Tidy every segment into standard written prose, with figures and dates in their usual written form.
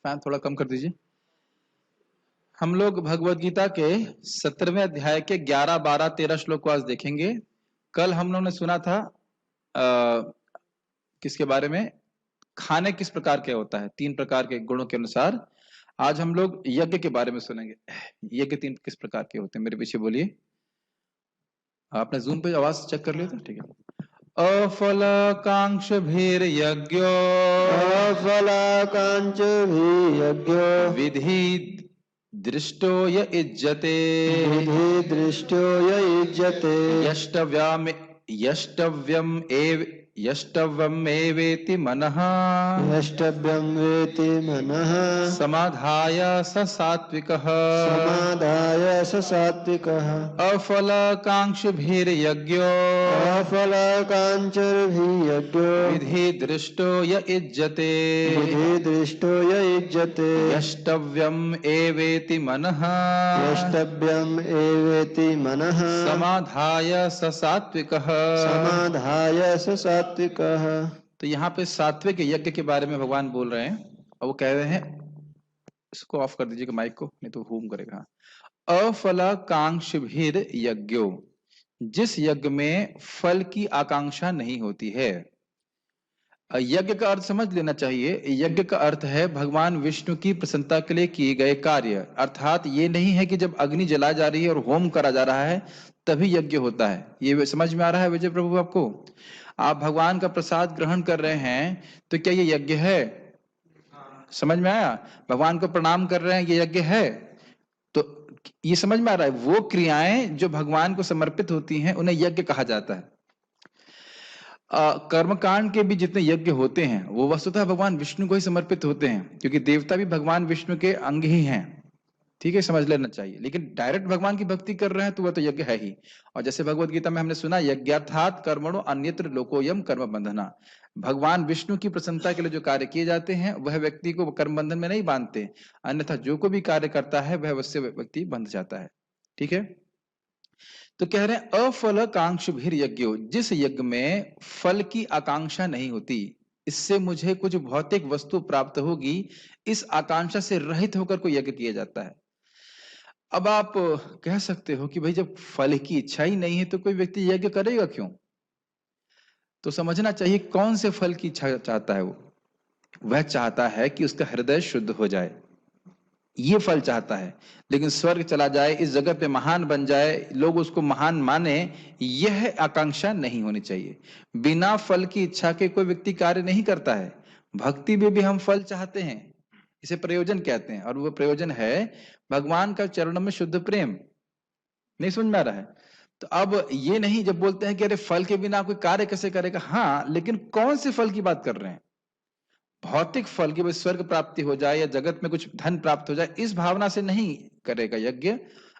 Fan थोड़ा कम कर दीजिए। हम लोग भगवत गीता के 17वें अध्याय के 11, 12, 13 श्लोक को आज देखेंगे। कल हम लोगों ने सुना था किसके बारे में, खाने किस प्रकार के होता है, 3 प्रकार के गुणों के अनुसार। आज हम लोग यज्ञ के बारे में सुनेंगे। यज्ञ 3 किस प्रकार के होते हैं, मेरे पीछे बोलिए। आपने जूम पे आवाज चेक कर लिया था? ठीक है। अफलाकांक्षभिर्यज्ञो अफलाकांक्षभिर्यज्ञो विधि दृष्टो य इज्जते विधि दृष्टो य इज्जते यष्टव्यमेवेति मनः यष्टव्यं वेति मनः समाधाय स सात्विकः समाधाय स सात्विकः अफलाकांक्षभिर्यज्ञो अफलाकांक्षभिर्यज्ञो विधि दृष्टो य इज्जते विधि दृष्टो य इज्जते यष्टव्यम एवेति मनः यष्टव्यं एवेति मनः समाधाय स सात्विकः समाधाय स सात्विकः। तो यहाँ पे सात्विक यज्ञ के बारे में भगवान बोल रहे हैं और वो कह रहे हैं, इसको ऑफ कर दीजिएगा माइक को, नहीं तो हूम करेगा। अफलाकांक्षभिर यज्ञो, जिस यज्ञ में फल की आकांक्षा नहीं होती है। यज्ञ का अर्थ समझ लेना चाहिए। यज्ञ का अर्थ है भगवान विष्णु की प्रसन्नता के लिए किए गए कार्य। अर्थात ये नहीं है कि जब अग्नि जला जा रही है और होम करा जा रहा है तभी यज्ञ होता है। ये समझ में आ रहा है विजय प्रभु आपको? आप भगवान का प्रसाद ग्रहण कर रहे हैं तो क्या ये यज्ञ है? समझ में आया? भगवान को प्रणाम कर रहे हैं, ये यज्ञ है? तो ये समझ में आ रहा है, वो क्रियाएं जो भगवान को समर्पित होती हैं उन्हें यज्ञ कहा जाता है। कर्मकांड के भी जितने यज्ञ होते हैं वो वस्तुतः भगवान विष्णु को ही समर्पित होते हैं, क्योंकि देवता भी भगवान विष्णु के अंग ही हैं। ठीक है, समझ लेना चाहिए। लेकिन डायरेक्ट भगवान की भक्ति कर रहे हैं तो वह तो यज्ञ है ही। और जैसे भगवत गीता में हमने सुना, यज्ञार्थात कर्मणो अन्यत्र लोकोयम कर्म बंधना। भगवान विष्णु की प्रसन्नता के लिए जो कार्य किए जाते हैं वह व्यक्ति को कर्म बंधन में नहीं बांधते, अन्यथा जो को भी कार्य करता है वह उससे व्यक्ति बंध जाता है। ठीक है, तो कह रहे हैं अफलाकांक्षभिर यज्ञो, जिस यज्ञ में फल की आकांक्षा नहीं होती, इससे मुझे कुछ भौतिक वस्तु प्राप्त होगी, इस आकांक्षा से रहित होकर कोई यज्ञ किया जाता है। अब आप कह सकते हो कि भाई जब फल की इच्छा ही नहीं है तो कोई व्यक्ति यज्ञ करेगा क्यों? तो समझना चाहिए कौन से फल की इच्छा चाहता है वो। वह चाहता है कि उसका हृदय शुद्ध हो जाए, ये फल चाहता है। लेकिन स्वर्ग चला जाए, इस जगह पे महान बन जाए, लोग उसको महान माने, यह आकांक्षा नहीं होनी चाहिए। बिना फल की इच्छा के कोई व्यक्ति कार्य नहीं करता है। भक्ति में भी हम फल चाहते हैं, इसे प्रयोजन कहते हैं, और वो प्रयोजन है भगवान का चरणों में शुद्ध प्रेम। नहीं समझ में आ रहा है? तो अब ये नहीं जब बोलते हैं कि अरे फल के बिना कोई कार्य कैसे करेगा, हाँ, लेकिन कौन से फल की बात कर रहे हैं? भौतिक फल की, स्वर्ग प्राप्ति हो जाए या जगत में कुछ धन प्राप्त हो जाए, इस भावना से नहीं करेगा यज्ञ,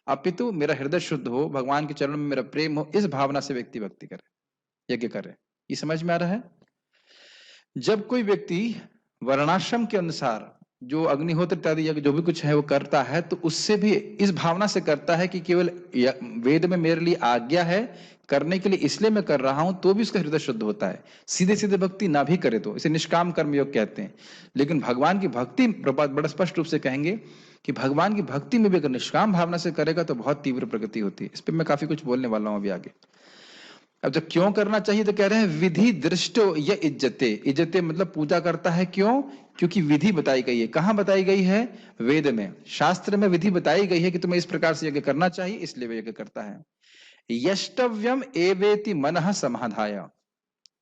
अपितु मेरा हृदय शुद्ध हो, भगवान के चरणों में मेरा प्रेम हो, इस भावना से व्यक्ति भक्ति करे, यज्ञ करे। ये समझ में आ रहा है? जब कोई व्यक्ति वर्णाश्रम के अनुसार जो अग्निहोत्र इत्यादि यज्ञ जो भी कुछ है वो करता है, तो उससे भी इस भावना से करता है कि केवल वेद में मेरे लिए आज्ञा है करने के लिए, इसलिए मैं कर रहा हूं, तो भी उसका हृदय शुद्ध होता है। सीधे सीधे भक्ति ना भी करे तो इसे निष्काम कर्म योग कहते हैं। लेकिन भगवान की भक्ति बड़ा स्पष्ट रूप से कहेंगे कि भगवान की भक्ति में भी अगर निष्काम भावना से करेगा तो बहुत तीव्र प्रगति होती है। इस पर मैं काफी कुछ बोलने वाला हूं अभी आगे। अब जब क्यों करना चाहिए तो कह रहे हैं विधि दृष्टो या इज्जते। इज्जते मतलब पूजा करता है, क्यों? क्योंकि विधि बताई गई है। कहां बताई गई है? वेद में, शास्त्र में विधि बताई गई है कि तुम्हें इस प्रकार से यज्ञ करना चाहिए, इसलिए वह यज्ञ करता है। यष्टव्यम एवेति मनः समाधाय,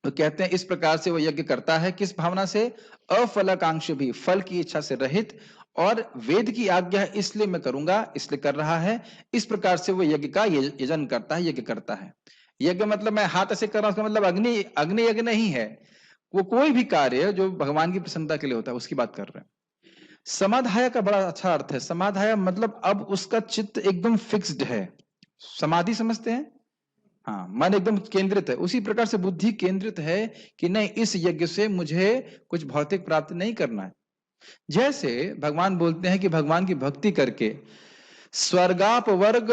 तो कहते हैं इस प्रकार से वो यज्ञ करता है, किस भावना से? अफलाकांक्ष भी, फल की इच्छा से रहित, और वेद की आज्ञा है इसलिए मैं करूंगा, इसलिए कर रहा है। इस प्रकार से वो यज्ञ का यजन करता है, यज्ञ करता है। यज्ञ मतलब मैं हाथ ऐसे कर रहा हूं, उसका मतलब अग्नि यज्ञ नहीं है। वो कोई भी कार्य जो भगवान की प्रसन्नता के लिए होता है उसकी बात कर रहे हैं। समाधाय का बड़ा अच्छा अर्थ है। समाधाय मतलब अब उसका चित्त एकदम फिक्स्ड है। समाधि समझते हैं? हाँ, मन एकदम केंद्रित है। उसी प्रकार से बुद्धि केंद्रित है कि नहीं, इस यज्ञ से मुझे कुछ भौतिक प्राप्ति नहीं करना है। जैसे भगवान बोलते हैं कि भगवान की भक्ति करके स्वर्गाप वर्ग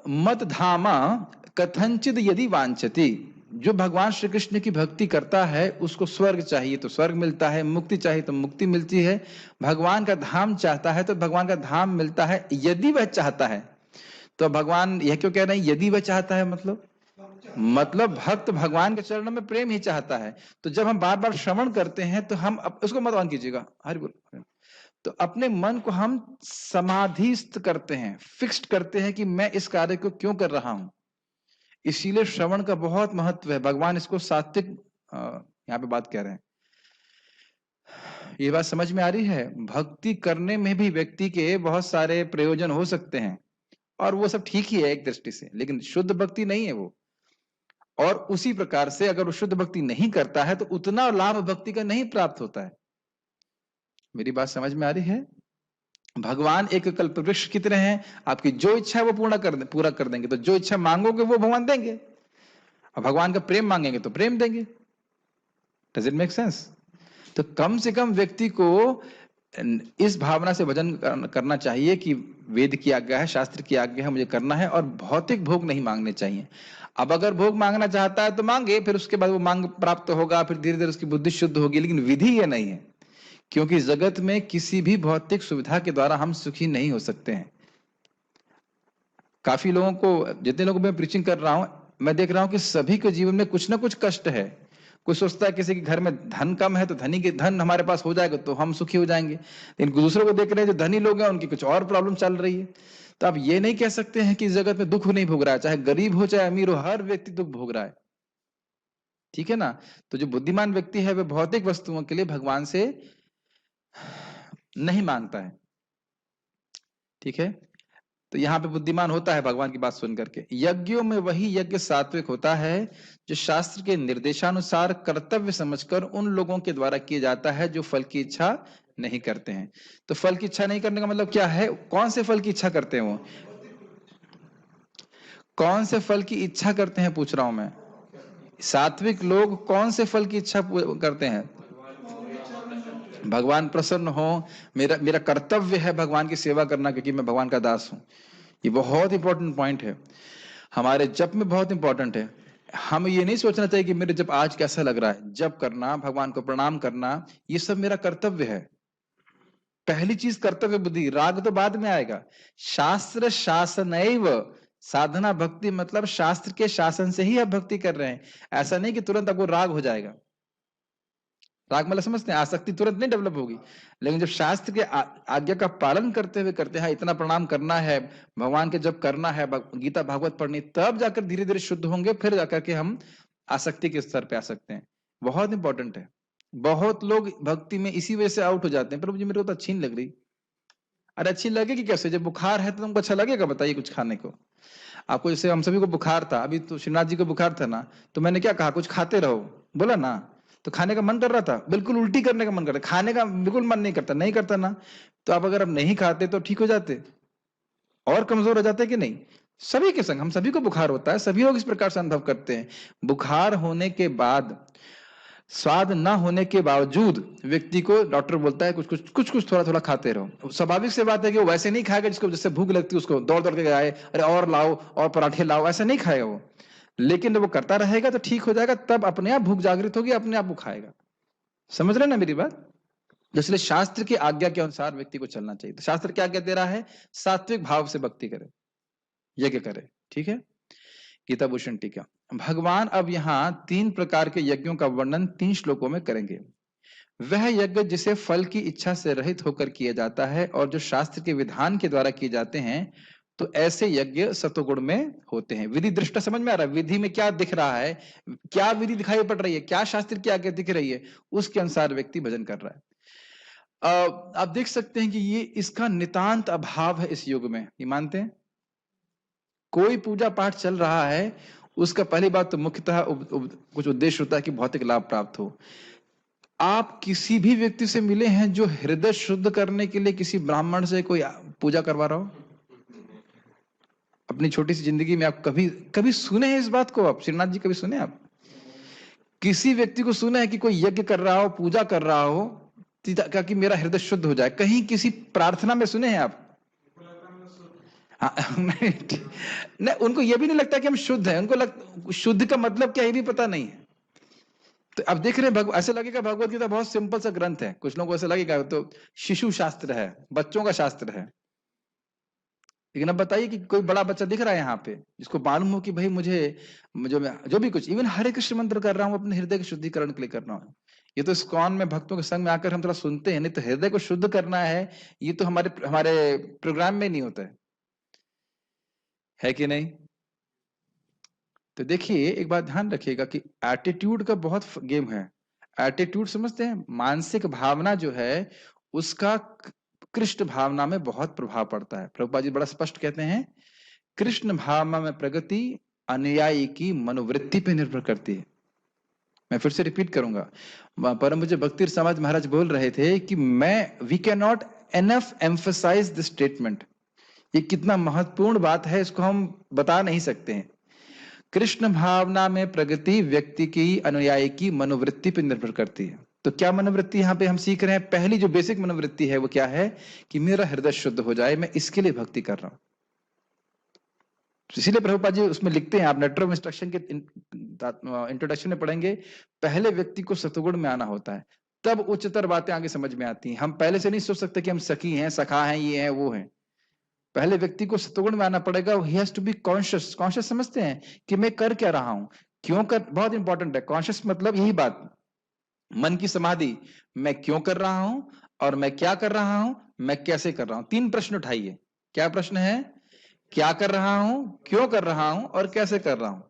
मत धामा कथंचित यदि वांछति, जो भगवान श्री कृष्ण की भक्ति करता है उसको स्वर्ग चाहिए तो स्वर्ग मिलता है, मुक्ति चाहिए तो मुक्ति मिलती है, भगवान का धाम चाहता है तो भगवान का धाम मिलता है, यदि वह चाहता है। तो भगवान यह क्यों कह रहे हैं यदि वह चाहता है? मतलब भक्त भगवान के चरणों में प्रेम ही चाहता है। तो जब हम बार बार श्रवण करते हैं तो हम उसको मत ऑन कीजिएगा, हरि बोल, तो अपने मन को हम समाधिस्थ करते हैं, फिक्स्ड करते हैं कि मैं इस कार्य को क्यों कर रहा हूं। इसीलिए श्रवण का बहुत महत्व है। भगवान इसको सात्विक यहाँ पे बात कह रहे हैं। ये बात समझ में आ रही है? भक्ति करने में भी व्यक्ति के बहुत सारे प्रयोजन हो सकते हैं और वो सब ठीक ही है एक दृष्टि से, लेकिन शुद्ध भक्ति नहीं है वो। और उसी प्रकार से अगर वो शुद्ध भक्ति नहीं करता है तो उतना लाभ भक्ति का नहीं प्राप्त होता है। मेरी बात समझ में आ रही है? भगवान एक कल्पवृक्ष की तरह हैं, आपकी जो इच्छा है वो पूरा कर देंगे। तो जो इच्छा मांगोगे वो भगवान देंगे, और भगवान का प्रेम मांगेंगे तो प्रेम देंगे। Does it make sense? तो कम से कम व्यक्ति को इस भावना से भजन करना चाहिए कि वेद की आज्ञा है, शास्त्र की आज्ञा है, मुझे करना है, और भौतिक भोग नहीं मांगने चाहिए। अब अगर भोग मांगना चाहता है तो मांगे, फिर उसके बाद वो मांग प्राप्त होगा, फिर धीरे धीरे उसकी बुद्धि शुद्ध होगी, लेकिन विधि ये नहीं है। क्योंकि जगत में किसी भी भौतिक सुविधा के द्वारा हम सुखी नहीं हो सकते हैं। काफी लोगों को, जितने लोगों को मैं प्रीचिंग कर रहा हूं, मैं देख रहा हूं कि सभी के जीवन में कुछ ना कुछ कष्ट है। कोई सोचता है किसी के घर में धन कम है तो धन हमारे पास हो जाएगा तो हम सुखी हो जाएंगे, लेकिन दूसरों को देख रहे हैं जो धनी लोग हैं उनकी कुछ और प्रॉब्लम चल रही है। तो आप ये नहीं कह सकते हैं कि इस जगत में दुख नहीं भोग रहा है, चाहे गरीब हो चाहे अमीर हो, हर व्यक्ति दुख भोग रहा है। ठीक है ना? तो जो बुद्धिमान व्यक्ति है वह भौतिक वस्तुओं के लिए भगवान से नहीं मांगता है। ठीक है? तो यहाँ पे बुद्धिमान होता है भगवान की बात सुन करके। यज्ञों में वही यज्ञ सात्विक होता है जो शास्त्र के निर्देशानुसार कर्तव्य समझकर उन लोगों के द्वारा किया जाता है जो फल की इच्छा नहीं करते हैं। तो फल की इच्छा नहीं करने का मतलब क्या है? कौन से फल की इच्छा करते हैं? वो कौन से फल की इच्छा करते हैं पूछ रहा हूं मैं। सात्विक लोग कौन से फल की इच्छा करते हैं? भगवान प्रसन्न हो, मेरा कर्तव्य है भगवान की सेवा करना, क्योंकि मैं भगवान का दास हूं। ये बहुत इंपॉर्टेंट पॉइंट है, हमारे जप में बहुत इंपॉर्टेंट है। हम ये नहीं सोचना चाहिए कि मेरे जब आज कैसा लग रहा है। जप करना, भगवान को प्रणाम करना, ये सब मेरा कर्तव्य है। पहली चीज कर्तव्य बुद्धि, राग तो बाद में आएगा। शास्त्र शासनैव साधना भक्ति, मतलब शास्त्र के शासन से ही आप भक्ति कर रहे हैं। ऐसा नहीं कि तुरंत आपको राग हो जाएगा। राग मतलब समझते हैं, आसक्ति तुरंत नहीं डेवलप होगी, लेकिन जब शास्त्र के आज्ञा का पालन करते हुए करते हैं, इतना प्रणाम करना है, भगवान के जब करना है, गीता भागवत पढ़नी, तब जाकर धीरे धीरे शुद्ध होंगे, फिर जाकर के हम आसक्ति के स्तर पे आ सकते हैं। बहुत इंपॉर्टेंट है। बहुत लोग भक्ति में इसी वजह से आउट हो जाते हैं, प्रभु जी मेरे को तो अच्छी नहीं लग रही। अरे अच्छी लगेगी कैसे? जब बुखार है तो तुमको अच्छा लगेगा? बताइए कुछ खाने को। आपको जैसे हम सभी को बुखार था, अभी तो श्रीनाथ जी को बुखार था ना, तो मैंने क्या कहा? कुछ खाते रहो, बोला ना, तो खाने का मन कर रहा था, बिल्कुल उल्टी करने का मन कर रहा, खाने का बिल्कुल मन नहीं करता, नहीं करता ना। तो आप अगर अब नहीं खाते तो ठीक हो जाते और कमजोर हो जाते कि नहीं? सभी के संग हम सभी को बुखार होता है, सभी लोग इस प्रकार से अनुभव करते हैं। बुखार होने के बाद, स्वाद ना होने के बावजूद व्यक्ति को डॉक्टर बोलता है कुछ थोड़ा थोड़ा खाते रहो। स्वाभाविक से बात है कि वो वैसे नहीं खाएगा जिसको जैसे भूख लगती है उसको दौड़ दौड़ के आए, अरे और लाओ और पराठे लाओ, ऐसा नहीं खाएगा वो। लेकिन जब वो करता रहेगा तो ठीक हो जाएगा, तब अपने आप भूख जागृत होगी, अपने आप वो खाएगा। समझ रहे ना मेरी बात? इसलिए शास्त्र की आज्ञा के अनुसार व्यक्ति को चलना चाहिए। तो शास्त्र क्या आज्ञा दे रहा है? सात्विक भाव से भक्ति करे, यज्ञ करे। ठीक है? गीता भूषण टीका। भगवान अब यहाँ 3 प्रकार के यज्ञों का वर्णन 3 श्लोकों में करेंगे। वह यज्ञ जिसे फल की इच्छा से रहित होकर किया जाता है और जो शास्त्र के विधान के द्वारा किए जाते हैं, तो ऐसे यज्ञ सत्वगुण में होते हैं। विधि दृष्टा समझ में आ रहा है? विधि में क्या दिख रहा है, क्या विधि दिखाई पड़ रही है, क्या शास्त्र की आज्ञा दिख रही है, उसके अनुसार व्यक्ति भजन कर रहा है। आप देख सकते हैं कि ये इसका नितांत अभाव है इस युग में। ये मानते हैं? कोई पूजा पाठ चल रहा है, उसका पहली बात तो मुख्यतः कुछ उद्देश्य होता है कि भौतिक लाभ प्राप्त हो। आप किसी भी व्यक्ति से मिले हैं जो हृदय शुद्ध करने के लिए किसी ब्राह्मण से कोई पूजा करवा रहा हो? अपनी छोटी सी जिंदगी में आप कभी सुने हैं इस बात को? आप श्रीनाथ जी कभी सुने? आप किसी व्यक्ति को सुना है कि कोई यज्ञ कर रहा हो, पूजा कर रहा हो ताकि मेरा हृदय शुद्ध हो जाए? कहीं किसी प्रार्थना में सुने हैं आप? हाँ, नहीं, उनको ये भी नहीं लगता कि हम शुद्ध हैं, उनको शुद्ध का मतलब क्या ये भी पता नहीं है। तो अब देख रहे हैं, ऐसे लगेगा भगवत गीता बहुत सिंपल सा ग्रंथ है, कुछ लोगों को ऐसा लगेगा तो शिशु शास्त्र है, बच्चों का शास्त्र है। लेकिन अब बताइए कि कोई बड़ा बच्चा दिख रहा है यहाँ पे जिसको मालूम हो कि भाई मुझे जो भी कुछ, इवन हरे कृष्ण मंत्र कर रहा हूँ अपने हृदय के शुद्धिकरण के लिए कर रहा हूँ। ये तो इस्कॉन में भक्तों के संग में आकर हम थोड़ा सुनते हैं, नहीं तो हृदय को शुद्ध करना है, ये तो हमारे हमारे प्रोग्राम में नहीं होता है कि नहीं? तो देखिए एक बात ध्यान रखिएगा कि एटीट्यूड का बहुत गेम है। एटीट्यूड समझते हैं, मानसिक भावना जो है उसका कृष्ण भावना में बहुत प्रभाव पड़ता है। प्रभुपाद जी बड़ा स्पष्ट कहते हैं, कृष्ण भावना में प्रगति अनुयायी की मनोवृत्ति पे निर्भर करती है। मैं फिर से रिपीट करूंगा, परम पूज्य भक्ति समाज महाराज बोल रहे थे कि we can not enough emphasize this statement. ये कितना महत्वपूर्ण बात है, इसको हम बता नहीं सकते हैं। कृष्ण भावना में प्रगति व्यक्ति की अनुयायी की मनोवृत्ति पर निर्भर करती है। तो क्या मनोवृत्ति यहाँ पे हम सीख रहे हैं? पहली जो बेसिक मनोवृत्ति है वो क्या है कि मेरा हृदय शुद्ध हो जाए, मैं इसके लिए भक्ति कर रहा हूं। इसीलिए प्रभुपाद जी उसमें लिखते हैं, आप लेटर ऑफ इंस्ट्रक्शन के इंट्रोडक्शन में पढ़ेंगे, पहले व्यक्ति को सतगुण में आना होता है, तब उच्चतर बातें आगे समझ में आती हैं। हम पहले से नहीं सोच सकते कि हम सखी हैं, सखा हैं, ये हैं, वो हैं। पहले व्यक्ति को सतगुण में आना पड़ेगा। He has to be conscious. Conscious समझते हैं कि मैं कर क्या रहा हूं, क्यों कर, बहुत इंपॉर्टेंट है। कॉन्शियस मतलब यही बात, मन की समाधि, मैं क्यों कर रहा हूं और मैं क्या कर रहा हूं, मैं कैसे कर रहा हूं। 3 प्रश्न उठाइए। क्या प्रश्न है? क्या कर रहा हूं, क्यों कर रहा हूं और कैसे कर रहा हूं।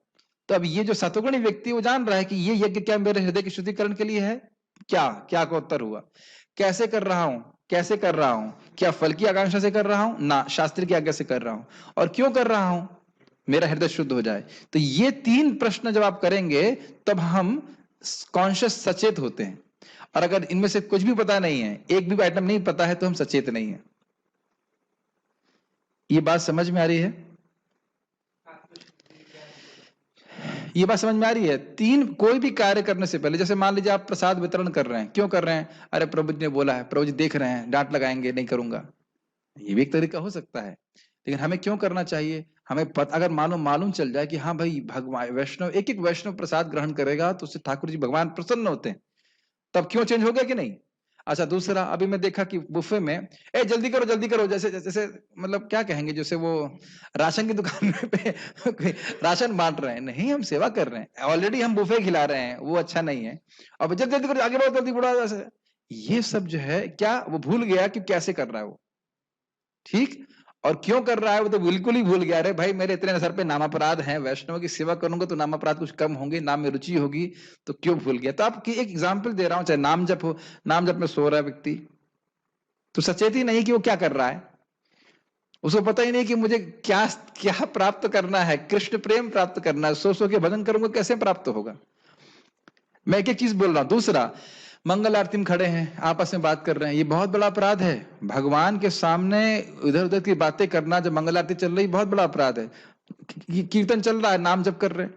तो अब ये जो सतगुणी व्यक्ति वो जान रहा है कि ये यज्ञ क्या मेरे हृदय के शुद्धिकरण के लिए है, क्या क्या का उत्तर हुआ। कैसे कर रहा हूं, कैसे कर रहा हूं, क्या फल की आकांक्षा से कर रहा हूं ना, शास्त्र की आज्ञा से कर रहा हूं, और क्यों कर रहा हूं, मेरा हृदय शुद्ध हो जाए। तो ये 3 प्रश्न जब आप करेंगे तब हम कॉन्शियस सचेत होते हैं। और अगर इनमें से कुछ भी पता नहीं है, एक भी आइटम नहीं पता है, तो हम सचेत नहीं है। ये बात समझ में आ रही है? ये बात समझ में आ रही है? 3, कोई भी कार्य करने से पहले, जैसे मान लीजिए आप प्रसाद वितरण कर रहे हैं, क्यों कर रहे हैं? अरे प्रभु जी ने बोला है, प्रभु जी देख रहे हैं, डांट लगाएंगे, नहीं करूंगा। ये भी एक तरीका हो सकता है। लेकिन हमें क्यों करना चाहिए? हमें अगर मालूम चल जाए कि हाँ भाई भगवान वैष्णव, एक वैष्णव प्रसाद ग्रहण करेगा तो उससे ठाकुर जी भगवान प्रसन्न होते हैं, तब क्यों चेंज हो गया कि नहीं? अच्छा, दूसरा, अभी मैं देखा कि बुफे में जल्दी करो जल्दी करो, जैसे जैसे मतलब क्या कहेंगे, जैसे वो राशन की दुकान पे राशन बांट रहे हैं। नहीं, हम सेवा कर रहे हैं, ऑलरेडी हम बुफे खिला रहे हैं, वो अच्छा नहीं है। अब जल्दी जल्दी करो, आगे बढ़ो, जल्दी बढ़ो। ये सब जो है, क्या वो भूल गया कि कैसे कर रहा है वो, ठीक, और क्यों कर रहा है वो तो बिल्कुल ही भूल गया। अरे भाई मेरे इतने सर पे नाम अपराध हैं, वैष्णव की सेवा करूंगा तो नाम अपराध कुछ कम होंगे, नाम में रुचि होगी, तो क्यों भूल गया? तो आपकी एक एग्जाम्पल दे रहा हूं, चाहे नाम जप हो, नाम जप में सो रहा है व्यक्ति, तो सचेत ही नहीं कि वो क्या कर रहा है, उसको पता ही नहीं कि मुझे क्या क्या प्राप्त करना है, कृष्ण प्रेम प्राप्त करना है, सो के भजन करूंगा, कैसे प्राप्त होगा? मैं एक एक चीज बोल रहा हूं। दूसरा, मंगल आरती में खड़े हैं, आपस में बात कर रहे हैं, ये बहुत बड़ा अपराध है। भगवान के सामने इधर उधर की बातें करना, जब मंगल आरती चल रही, बहुत बड़ा अपराध है। कीर्तन चल रहा है, नाम जप कर रहे हैं,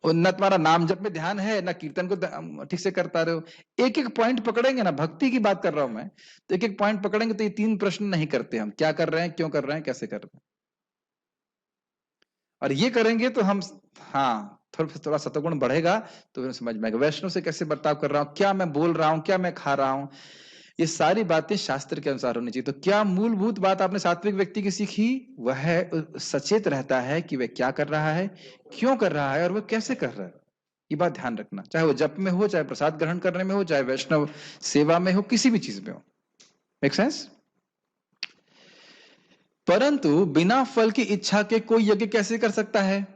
और न तुम्हारा नाम जप में ध्यान है, ना कीर्तन को ठीक से करता रहे हो। एक एक पॉइंट पकड़ेंगे ना, भक्ति की बात कर रहा हूं मैं, तो एक एक पॉइंट पकड़ेंगे तो ये 3 प्रश्न नहीं करते हम, क्या कर रहे हैं, क्यों कर रहे हैं, कैसे कर रहे हैं। और ये करेंगे तो हम, हाँ, थोड़ा सतगुण बढ़ेगा, तो फिर समझ में आएगा वैष्णव से कैसे बर्ताव कर रहा हूं, क्या मैं बोल रहा हूं, क्या मैं खा रहा हूं। ये सारी बातें शास्त्र के अनुसार होनी चाहिए। तो क्या मूलभूत बात आपने सात्विक व्यक्ति की सीखी? वह सचेत रहता है कि वह क्या कर रहा है, क्यों कर रहा है, और वह कैसे कर रहा है। ये बात ध्यान रखना, चाहे वो जप में हो, चाहे प्रसाद ग्रहण करने में हो, चाहे वैष्णव सेवा में हो, किसी भी चीज में हो। Make sense? परंतु बिना फल की इच्छा के कोई यज्ञ कैसे कर सकता है?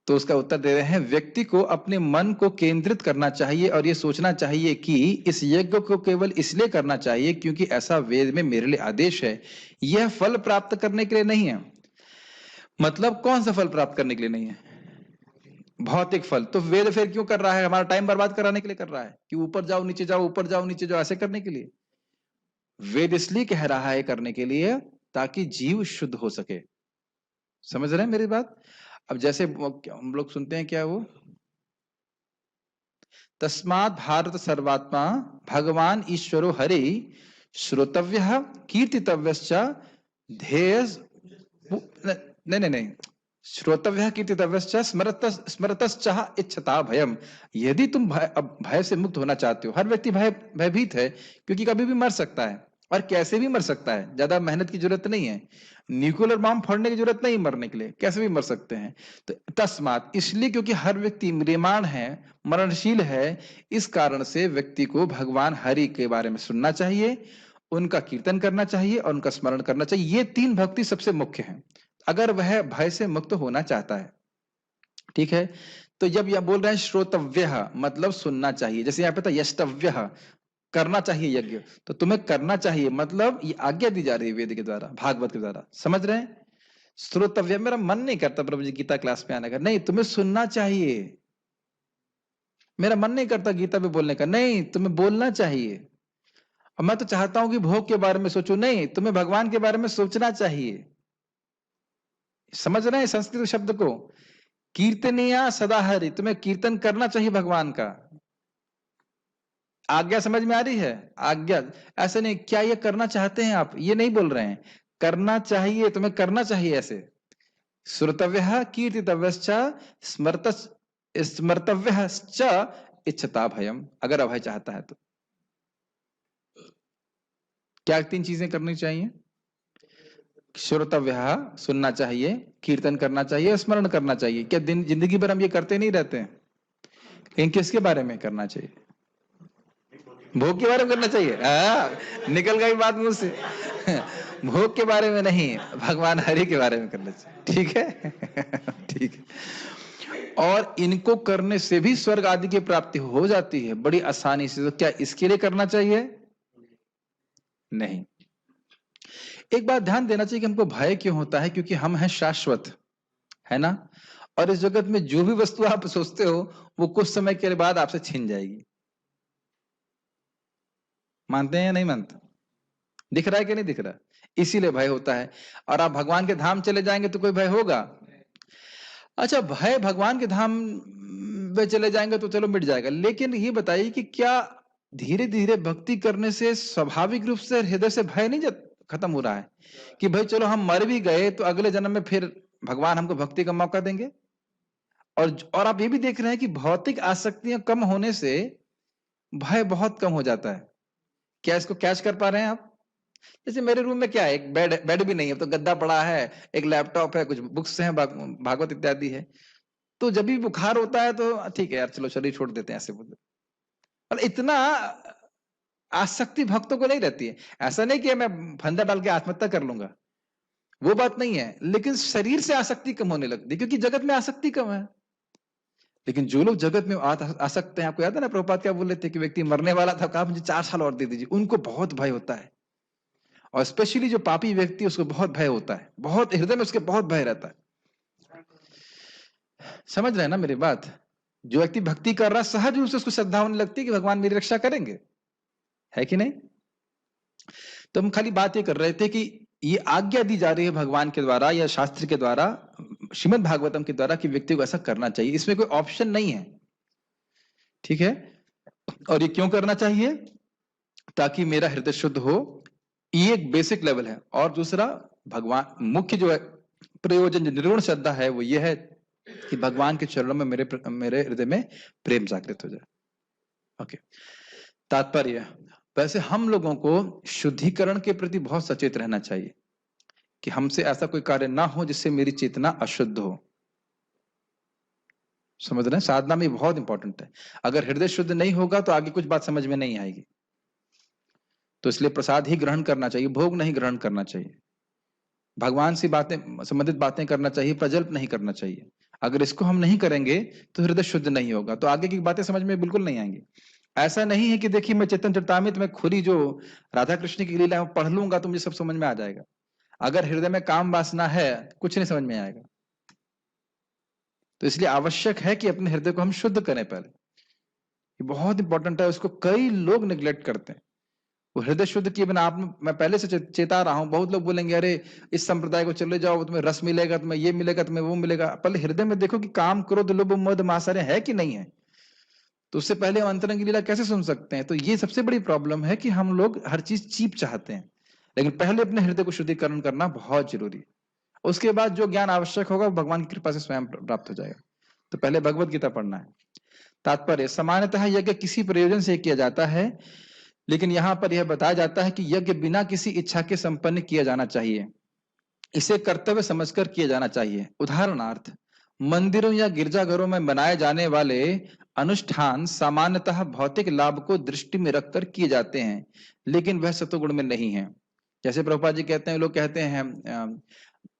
तो उसका उत्तर दे रहे हैं, व्यक्ति को अपने मन को केंद्रित करना चाहिए और यह सोचना चाहिए कि इस यज्ञ को केवल इसलिए करना चाहिए क्योंकि ऐसा वेद में मेरे लिए आदेश है, यह फल प्राप्त करने के लिए नहीं है। मतलब कौन सा फल प्राप्त करने के लिए नहीं है? भौतिक फल। तो वेद फिर क्यों कर रहा है? हमारा टाइम बर्बाद कराने के लिए कर रहा है कि ऊपर जाओ नीचे जाओ, ऊपर जाओ नीचे जाओ, ऐसे करने के लिए? वेद इसलिए कह रहा है करने के लिए ताकि जीव शुद्ध हो सके। समझ रहे हैं मेरी बात? अब जैसे हम लोग सुनते हैं क्या, वो तस्मात् भारत सर्वात्मा भगवान ईश्वरो हरि श्रोतव्य कीर्तितव्यश्च ध्येय नहीं नहीं नहीं, श्रोतव्य कीर्तितव्यश्च स्मरतश्च इच्छता भयम। यदि तुम भय से मुक्त होना चाहते हो, हर व्यक्ति भयभीत है क्योंकि कभी भी मर सकता है और कैसे भी मर सकता है, ज्यादा मेहनत की जरूरत नहीं है, न्यूक्लियर बम फोड़ने की जरूरत नहीं मरने के लिए, कैसे भी मर सकते हैं। तो तस्मात, इसलिए क्योंकि हर व्यक्ति म्रियमाण है, मरणशील है, इस कारण से व्यक्ति को भगवान हरि के बारे में सुनना चाहिए, उनका कीर्तन करना चाहिए और उनका स्मरण करना चाहिए। ये तीन भक्ति सबसे मुख्य है अगर वह भय से मुक्त होना चाहता है। ठीक है, तो जब यह बोल रहे हैं श्रोतव्य मतलब सुनना चाहिए, जैसे यहाँ पे था यष्टव्य करना चाहिए यज्ञ, तो तुम्हें करना चाहिए मतलब ये आज्ञा दी जा रही है वेद के द्वारा, भागवत के द्वारा, समझ रहे हैं। श्रोतव्य, मेरा मन नहीं करता प्रभु जी गीता क्लास में आने का, नहीं तुम्हें सुनना चाहिए। मेरा मन नहीं करता गीता पे बोलने का, नहीं तुम्हें बोलना चाहिए। और मैं तो चाहता हूं कि भोग के बारे में सोचो, नहीं तुम्हें भगवान के बारे में सोचना चाहिए। समझ रहे हैं संस्कृत शब्द को, कीर्तनिया सदा हरि, तुम्हें कीर्तन करना चाहिए भगवान का। आज्ञा समझ में आ रही है, आज्ञा ऐसे नहीं क्या ये करना चाहते हैं आप, ये नहीं बोल रहे हैं, करना चाहिए, तुम्हें करना चाहिए ऐसे। श्रोतव्य कीर्तितव्यश्च स्मर्तव्यश्च इच्छता भयम, अगर अभय चाहता है तो क्या तीन चीजें करनी चाहिए? श्रोतव्य सुनना चाहिए, कीर्तन करना चाहिए, स्मरण करना चाहिए। क्या दिन जिंदगी भर हम ये करते नहीं रहते हैं? लेकिन किसके बारे में करना चाहिए? भोग के बारे में करना चाहिए। निकल गई बात मुंह से। भोग के बारे में नहीं, भगवान हरि के बारे में करना चाहिए। ठीक है। ठीक है, और इनको करने से भी स्वर्ग आदि की प्राप्ति हो जाती है बड़ी आसानी से। तो क्या इसके लिए करना चाहिए? नहीं। एक बात ध्यान देना चाहिए कि हमको भय क्यों होता है, क्योंकि हम हैं शाश्वत, है ना। और इस जगत में जो भी वस्तु आप सोचते हो वो कुछ समय के बाद आपसे छीन जाएगी। मानते हैं या नहीं मानते? दिख रहा है कि नहीं दिख रहा? इसीलिए भय होता है। और आप भगवान के धाम चले जाएंगे तो कोई भय होगा? अच्छा, भय भगवान के धाम में चले जाएंगे तो चलो मिट जाएगा, लेकिन ये बताइए कि क्या धीरे धीरे भक्ति करने से स्वाभाविक रूप से हृदय से भय नहीं खत्म हो रहा है कि भाई चलो हम मर भी गए तो अगले जन्म में फिर भगवान हमको भक्ति का मौका देंगे? और आप ये भी देख रहे हैं कि भौतिक आसक्तियां कम होने से भय बहुत कम हो जाता है। क्या इसको कैच कर पा रहे हैं आप? जैसे मेरे रूम में क्या है, एक बेड भी नहीं है, तो गद्दा पड़ा है, एक लैपटॉप है, कुछ बुक्स हैं, भागवत इत्यादि है। तो जब भी बुखार होता है तो ठीक है यार चलो शरीर छोड़ देते हैं, ऐसे बोलते। और इतना आसक्ति भक्तों को नहीं रहती है। ऐसा नहीं कि मैं फंदा डाल के आत्महत्या कर लूंगा, वो बात नहीं है, लेकिन शरीर से आसक्ति कम होने लगती है क्योंकि जगत में आसक्ति कम है। लेकिन जो लोग जगत में आसक्त हैं, आपको याद है ना प्रभुपाद क्या बोल रहे थे कि व्यक्ति मरने वाला था, कहा मुझे 4 साल और दे दीजिए, उनको बहुत भय होता है। और स्पेशली जो पापी व्यक्ति है उसको बहुत भय होता है, बहुत हृदय में उसके बहुत भय रहता है। समझ रहे हैं ना मेरी बात? जो व्यक्ति भक्ति कर रहा है सहज रूप से उसको श्रद्धा होने लगती है कि भगवान मेरी रक्षा करेंगे, है कि नहीं? तो हम खाली बात ये कर रहे थे कि ये आज्ञा दी जा रही है भगवान के द्वारा या शास्त्र के द्वारा, श्रीमद् भागवतम के द्वारा, कि व्यक्ति को ऐसा करना चाहिए, इसमें कोई ऑप्शन नहीं है। ठीक है, और ये क्यों करना चाहिए? ताकि मेरा हृदय शुद्ध हो, ये एक बेसिक लेवल है। और दूसरा, भगवान मुख्य जो है प्रयोजन, जो निर्गुण श्रद्धा है, वो ये है कि भगवान के चरणों में मेरे हृदय में प्रेम जागृत हो जाए। ओके, तात्पर्य, वैसे हम लोगों को शुद्धिकरण के प्रति बहुत सचेत रहना चाहिए कि हमसे ऐसा कोई कार्य ना हो जिससे मेरी चेतना अशुद्ध हो। समझ रहे हैं? साधना में बहुत इंपॉर्टेंट है। अगर हृदय शुद्ध नहीं होगा तो आगे कुछ बात समझ में नहीं आएगी। तो इसलिए प्रसाद ही ग्रहण करना चाहिए, भोग नहीं ग्रहण करना चाहिए। भगवान से बातें, संबंधित बातें करना चाहिए, प्रजल्प नहीं करना चाहिए। अगर इसको हम नहीं करेंगे तो हृदय शुद्ध नहीं होगा, तो आगे की बातें समझ में बिल्कुल नहीं आएंगी। ऐसा नहीं है कि देखिए मैं चेतन चरितामृत में खुली जो राधा कृष्ण की लीला है पढ़ लूंगा तो मुझे सब समझ में आ जाएगा। अगर हृदय में काम वासना है कुछ नहीं समझ में आएगा। तो इसलिए आवश्यक है कि अपने हृदय को हम शुद्ध करें पहले, ये बहुत इंपॉर्टेंट है। उसको कई लोग निग्लेक्ट करते हैं। वो हृदय शुद्ध किए बिना आप, मैं पहले से चेता रहा हूं, बहुत लोग बोलेंगे अरे इस संप्रदाय को चले जाओ, तुम्हें रस मिलेगा, तुम्हें ये मिलेगा, तुम्हें वो मिलेगा। पहले हृदय में देखो कि काम, क्रोध, लोभ, मोह, मात्सर्य है कि नहीं है, तो उससे पहले हम अंतरंग लीला कैसे सुन सकते हैं? तो ये सबसे बड़ी प्रॉब्लम है कि हम लोग हर चीज चीप चाहते हैं। लेकिन पहले अपने हृदय को शुद्धिकरण करना बहुत जरूरी है। उसके बाद जो ज्ञान आवश्यक होगा वो भगवान की कृपा से स्वयं प्राप्त हो जाएगा। तो पहले भगवत गीता पढ़ना है। तात्पर्य, सामान्यतः यज्ञ किसी प्रयोजन से किया जाता है, लेकिन यहाँ पर यह बताया जाता है कि यज्ञ बिना किसी इच्छा के संपन्न किया जाना चाहिए। इसे कर्तव्य समझकर किया जाना चाहिए। उदाहरणार्थ, मंदिरों या गिरजाघरों में बनाए जाने वाले अनुष्ठान सामान्यतः भौतिक लाभ को दृष्टि में रखकर किए जाते हैं, लेकिन वह सत्वगुण में नहीं है। जैसे प्रभुपाद जी कहते हैं, लोग कहते हैं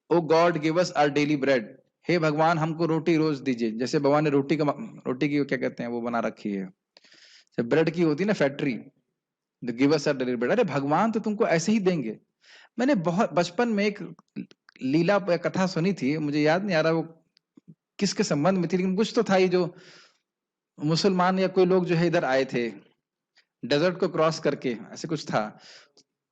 O God give us our daily bread, हे भगवान हमको रोटी रोज दीजिए। जैसे भगवान ने रोटी की क्या कहते हैं वो बना रखी है, जब ब्रेड की होती है ना factory, give us our daily bread. अरे भगवान तो तुमको ऐसे ही देंगे। मैंने बहुत बचपन में एक लीला कथा सुनी थी, मुझे याद नहीं आ रहा वो किसके संबंध में थी, लेकिन कुछ तो था ही, जो मुसलमान या कोई लोग जो है इधर आए थे डेजर्ट को क्रॉस करके, ऐसे कुछ था,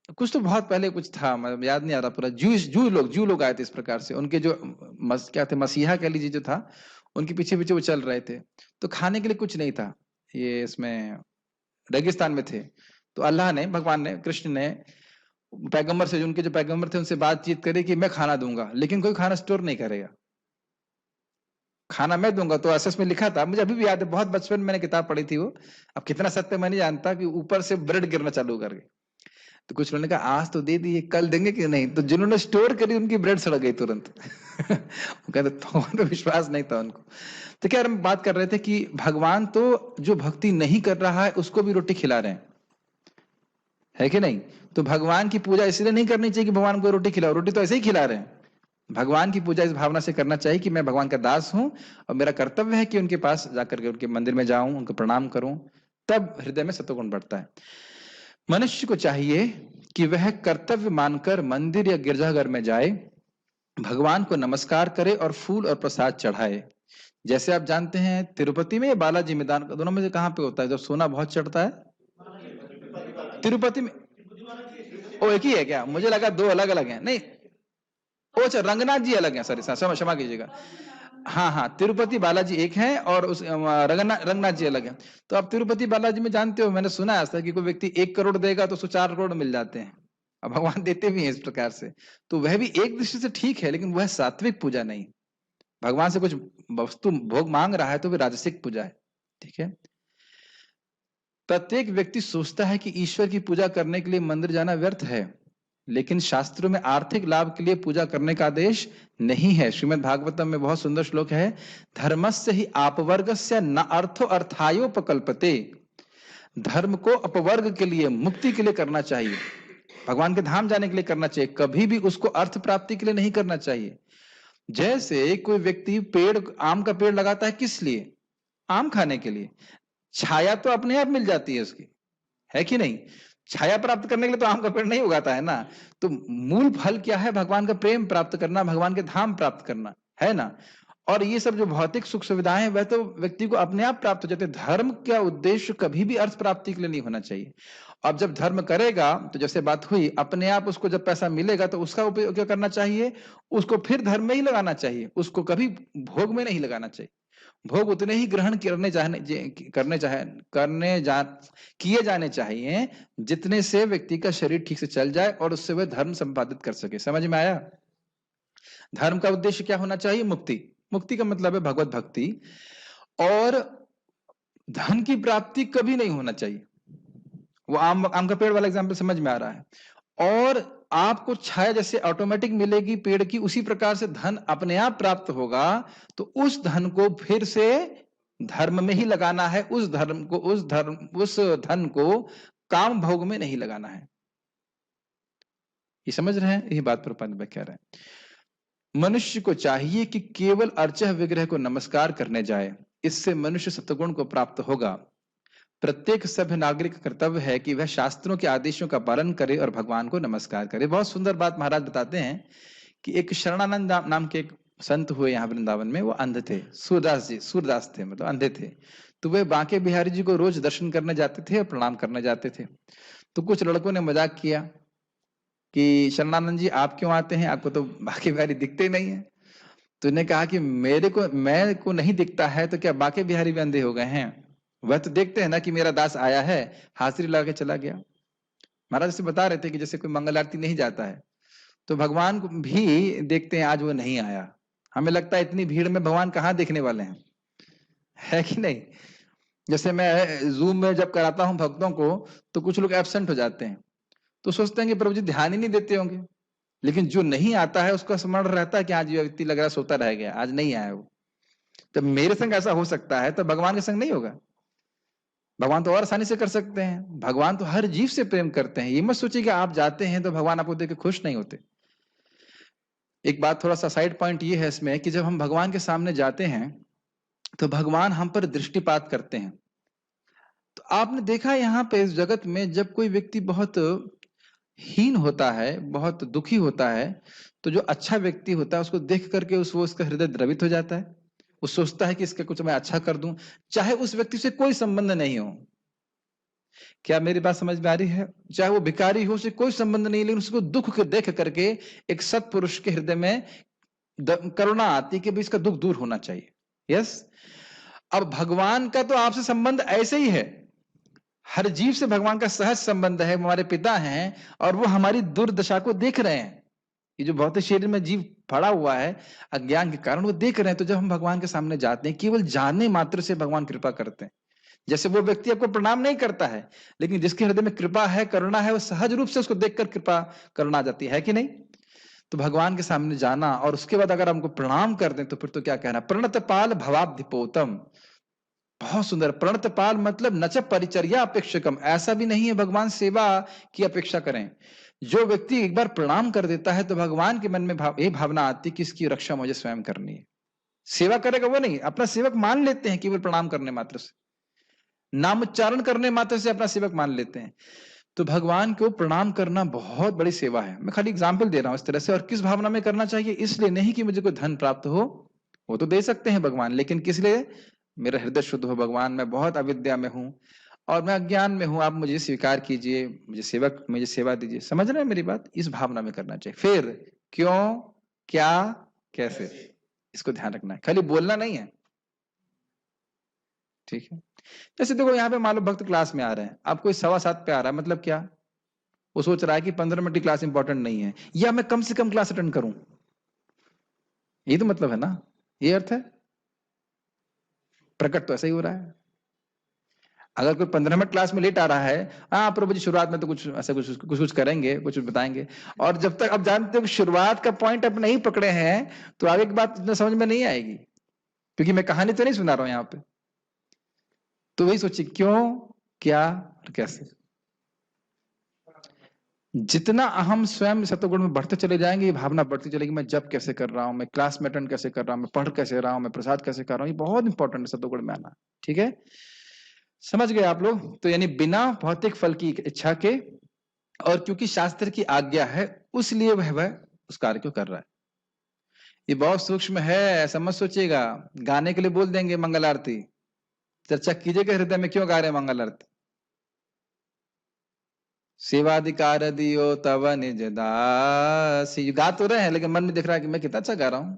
कुछ तो बहुत पहले कुछ था, मतलब याद नहीं आ रहा पूरा। जू लोग आए थे इस प्रकार से, उनके जो क्या थे, मसीहा कह लीजिए जो था, उनके पीछे पीछे वो चल रहे थे। तो खाने के लिए कुछ नहीं था, ये इसमें रेगिस्तान में थे। तो अल्लाह ने, भगवान ने, कृष्ण ने पैगंबर से, उनके जो पैगंबर थे उनसे बातचीत करी कि मैं खाना दूंगा, लेकिन कोई खाना स्टोर नहीं करेगा, खाना मैं दूंगा। तो एसएस में लिखा था, मुझे अभी भी याद है, बहुत बचपन में मैंने किताब पढ़ी थी वो, अब कितना सत्य मैं नहीं जानता, कि ऊपर से ब्रेड गिरना चालू करके। तो कुछ लोगों ने कहा आज तो दे दिए, कल देंगे कि नहीं। तो जिन्होंने स्टोर करी उनकी ब्रेड सड़ गई तुरंत। वो कहते भगवान पे विश्वास नहीं था उनको। तो क्या हम बात कर रहे थे कि भगवान तो जो भक्ति नहीं कर रहा है उसको भी रोटी खिला रहे हैं, है कि नहीं। तो भगवान की पूजा इसलिए नहीं करनी चाहिए कि भगवान को रोटी खिलाओ, रोटी तो ऐसे ही खिला रहे हैं। भगवान की पूजा इस भावना से करना चाहिए कि मैं भगवान का दास हूं और मेरा कर्तव्य है कि उनके पास जाकर के उनके मंदिर में जाऊं, उनको प्रणाम करूं, तब हृदय में सत्वगुण बढ़ता है। मनुष्य को चाहिए कि वह कर्तव्य मानकर मंदिर या गिरजाघर में जाए, भगवान को नमस्कार करे और फूल और प्रसाद चढ़ाए। जैसे आप जानते हैं तिरुपति में या बालाजी में, दान दोनों में से कहां पे होता है जब सोना बहुत चढ़ता है? तिरुपति में। ओ एक ही है क्या? मुझे लगा दो अलग अलग हैं। नहीं, ओ अच्छा, रंगनाथ जी अलग हैं, सॉरी क्षमा कीजिएगा। हाँ हाँ, तिरुपति बालाजी एक है और उस रंगनाथ जी अलग है। तो आप तिरुपति बालाजी में जानते हो, मैंने सुना है कि कोई व्यक्ति 1 करोड़ देगा तो उसको 4 करोड़ मिल जाते हैं। अब भगवान देते भी हैं इस प्रकार से। तो वह भी एक दृष्टि से ठीक है, लेकिन वह सात्विक पूजा नहीं। भगवान से कुछ वस्तु भोग मांग रहा है तो वह राजसिक पूजा है, ठीक है। प्रत्येक व्यक्ति सोचता है कि ईश्वर की पूजा करने के लिए मंदिर जाना व्यर्थ है, लेकिन शास्त्रों में आर्थिक लाभ के लिए पूजा करने का आदेश नहीं है। श्रीमद् भागवतम में बहुत सुंदर श्लोक है, धर्मस्य ही अपवर्गस्य न अर्थो अर्थायोपकल्पते। धर्म को अपवर्ग के लिए, मुक्ति के लिए करना चाहिए, भगवान के धाम जाने के लिए करना चाहिए, कभी भी उसको अर्थ प्राप्ति के लिए नहीं करना चाहिए। जैसे कोई व्यक्ति आम का पेड़ लगाता है, किस लिए? आम खाने के लिए। छाया तो अपने आप मिल जाती है उसकी, है कि नहीं। छाया प्राप्त करने के लिए तो आम का पेड़ नहीं उगाता है ना। तो मूल फल क्या है? भगवान का प्रेम प्राप्त करना, भगवान के धाम प्राप्त करना, है ना। और ये सब जो भौतिक सुख सुविधाएं हैं वह तो व्यक्ति को अपने आप प्राप्त हो जाते हैं। धर्म का उद्देश्य कभी भी अर्थ प्राप्ति के लिए नहीं होना चाहिए। अब जब धर्म करेगा तो जैसे बात हुई, अपने आप उसको जब पैसा मिलेगा तो उसका उपयोग क्या करना चाहिए? उसको फिर धर्म में ही लगाना चाहिए, उसको कभी भोग में नहीं लगाना चाहिए। भोग उतने ही ग्रहण किए जाने चाहिए जितने से व्यक्ति का शरीर ठीक से चल जाए और उससे वह धर्म संपादित कर सके। समझ में आया? धर्म का उद्देश्य क्या होना चाहिए? मुक्ति। मुक्ति का मतलब है भगवत भक्ति, और धन की प्राप्ति कभी नहीं होना चाहिए। वो आम का पेड़ वाला एग्जाम्पल समझ में आ रहा है। और आपको छाया जैसे ऑटोमेटिक मिलेगी पेड़ की, उसी प्रकार से धन अपने आप प्राप्त होगा। तो उस धन को फिर से धर्म में ही लगाना है, उस धन को काम भोग में नहीं लगाना है। ये समझ रहे हैं? यही बात प्रभुपाद कह रहे हैं। मनुष्य को चाहिए कि केवल अर्चह विग्रह को नमस्कार करने जाए, इससे मनुष्य सत्वगुण को प्राप्त होगा। प्रत्येक सभ्य नागरिक का कर्तव्य है कि वह शास्त्रों के आदेशों का पालन करे और भगवान को नमस्कार करे। बहुत सुंदर बात महाराज बताते हैं कि एक शरणानंद नाम के एक संत हुए यहाँ वृंदावन में। वो अंध थे, सूरदास थे, मतलब अंधे थे। तो वे बांके बिहारी जी को रोज दर्शन करने जाते थे और प्रणाम करने जाते थे। तो कुछ लड़कों ने मजाक किया कि शरणानंद जी आप क्यों आते हैं, आपको तो बांके बिहारी दिखते नहीं है। तो उन्होंने कहा कि मैं को नहीं दिखता है तो क्या बांके बिहारी भी अंधे हो गए हैं? वह तो देखते हैं ना कि मेरा दास आया है, हाजिरी लगा के चला गया। महाराज जैसे बता रहे थे कि जैसे कोई मंगल आरती नहीं जाता है तो भगवान को भी देखते हैं आज वो नहीं आया, हमें लगता है इतनी भीड़ में भगवान कहाँ देखने वाले हैं, है कि नहीं। जैसे मैं जूम में जब कराता हूं भक्तों को तो कुछ लोग एब्सेंट हो जाते हैं तो सोचते हैं कि प्रभु जी ध्यान ही नहीं देते होंगे, लेकिन जो नहीं आता है उसका स्मरण रहता है कि आज ये व्यक्ति लग रहा है सोता रह गया, आज नहीं आया वो। जब मेरे संग ऐसा हो सकता है तो भगवान के संग नहीं होगा। भगवान तो और आसानी से कर सकते हैं, भगवान तो हर जीव से प्रेम करते हैं। ये मत सोचिए कि आप जाते हैं तो भगवान आपको देख के खुश नहीं होते। एक बात थोड़ा सा साइड पॉइंट ये है इसमें कि जब हम भगवान के सामने जाते हैं तो भगवान हम पर दृष्टिपात करते हैं। तो आपने देखा यहाँ पे इस जगत में जब कोई व्यक्ति बहुत हीन होता है, बहुत दुखी होता है, तो जो अच्छा व्यक्ति होता है उसको देख करके उसका हृदय द्रवित हो जाता है। वो सोचता है कि इसका कुछ मैं अच्छा कर दूं, चाहे उस व्यक्ति से कोई संबंध नहीं हो। क्या मेरी बात समझ में आ रही है? चाहे वो भिखारी हो, उससे कोई संबंध नहीं, लेकिन उसको दुख के देख करके एक सत्पुरुष के हृदय में करुणा आती कि इसका दुख दूर होना चाहिए। यस। अब भगवान का तो आपसे संबंध ऐसे ही है, हर जीव से भगवान का सहज संबंध है, हमारे पिता हैं और वो हमारी दुर्दशा को देख रहे हैं। ये जो भौतिक शरीर में जीव पड़ा हुआ है अज्ञान के कारण, वो देख रहे हैं। तो जब हम भगवान के सामने जाते हैं, केवल जाने मात्र से भगवान कृपा करते हैं। जैसे वो व्यक्ति आपको प्रणाम नहीं करता है, लेकिन जिसके हृदय में कृपा है, करुणा है, वो सहज रूप से उसको देखकर कृपा करुणा आ जाती है कि नहीं। तो भगवान के सामने जाना और उसके बाद अगर हमको प्रणाम कर दें तो फिर तो क्या कहना, प्रणतपाल भवाब्धिपोतम। बहुत सुंदर। प्रणतपाल मतलब नच परिचर्या अपेक्षकम, ऐसा भी नहीं है भगवान सेवा की अपेक्षा करें। जो व्यक्ति एक बार प्रणाम कर देता है तो भगवान के मन में ये भावना आती है कि इसकी रक्षा मुझे स्वयं करनी है। सेवा करेगा वो नहीं, अपना सेवक मान लेते हैं केवल प्रणाम करने मात्र से, नाम उच्चारण करने मात्र से अपना सेवक मान लेते हैं। तो भगवान को प्रणाम करना बहुत बड़ी सेवा है। मैं खाली एग्जाम्पल दे रहा हूं इस तरह से। और किस भावना में करना चाहिए? इसलिए नहीं कि मुझे कोई धन प्राप्त हो, वो तो दे सकते हैं भगवान, लेकिन किस लिए? मेरा हृदय शुद्ध हो भगवान, मैं बहुत अविद्या में हूं और मैं अज्ञान में हूं, आप मुझे स्वीकार कीजिए, मुझे सेवक, मुझे सेवा दीजिए। समझ रहे हैं मेरी बात? इस भावना में करना चाहिए। फिर क्यों, क्या, कैसे, इसको ध्यान रखना है, खाली बोलना नहीं है। ठीक है। जैसे देखो यहाँ पे मान लो भक्त क्लास में आ रहे हैं, अब कोई 7:15 पे आ रहा है, मतलब क्या? वो सोच रहा है कि 15 मिनट की क्लास इंपॉर्टेंट नहीं है, या मैं कम से कम क्लास अटेंड करूं, ये तो मतलब है ना, ये अर्थ है। प्रकट तो ऐसा ही हो रहा है। अगर कोई 15 मिनट क्लास में लेट आ रहा है, हाँ प्रभु जी शुरुआत में तो कुछ ऐसा कुछ करेंगे, कुछ बताएंगे, और जब तक अब जानते हो कि शुरुआत का पॉइंट आप नहीं पकड़े हैं तो आगे की बात इतना समझ में नहीं आएगी, क्योंकि मैं कहानी तो नहीं सुना रहा हूं यहाँ पे। तो वही सोचिए क्यों, क्या और कैसे। जितना हम स्वयं सत्वगुण में बढ़ते चले जाएंगे, ये भावना बढ़ती चलेगी, मैं जप कैसे कर रहा हूँ, मैं क्लास में अटेंड कैसे कर रहा हूँ, मैं पढ़ कैसे रहा हूँ, मैं प्रसाद कैसे कर रहा हूँ। ये बहुत इंपॉर्टेंट है सत्वगुण में आना। ठीक है, समझ गए आप लोग? तो यानी बिना भौतिक फल की इच्छा के, और क्योंकि शास्त्र की आज्ञा है उसलिए वह उस कार्य को कर रहा है। ये बहुत सूक्ष्म है, ऐसा मत सोचिएगा गाने के लिए बोल देंगे मंगल आरती। चर्चा कीजिएगा हृदय में, क्यों गा रहे हैं मंगल आरती? सेवाधिकार दियो तव निज दासी, गा तो रहे हैं लेकिन मन में दिख रहा है कि मैं कितना अच्छा गा रहा हूं।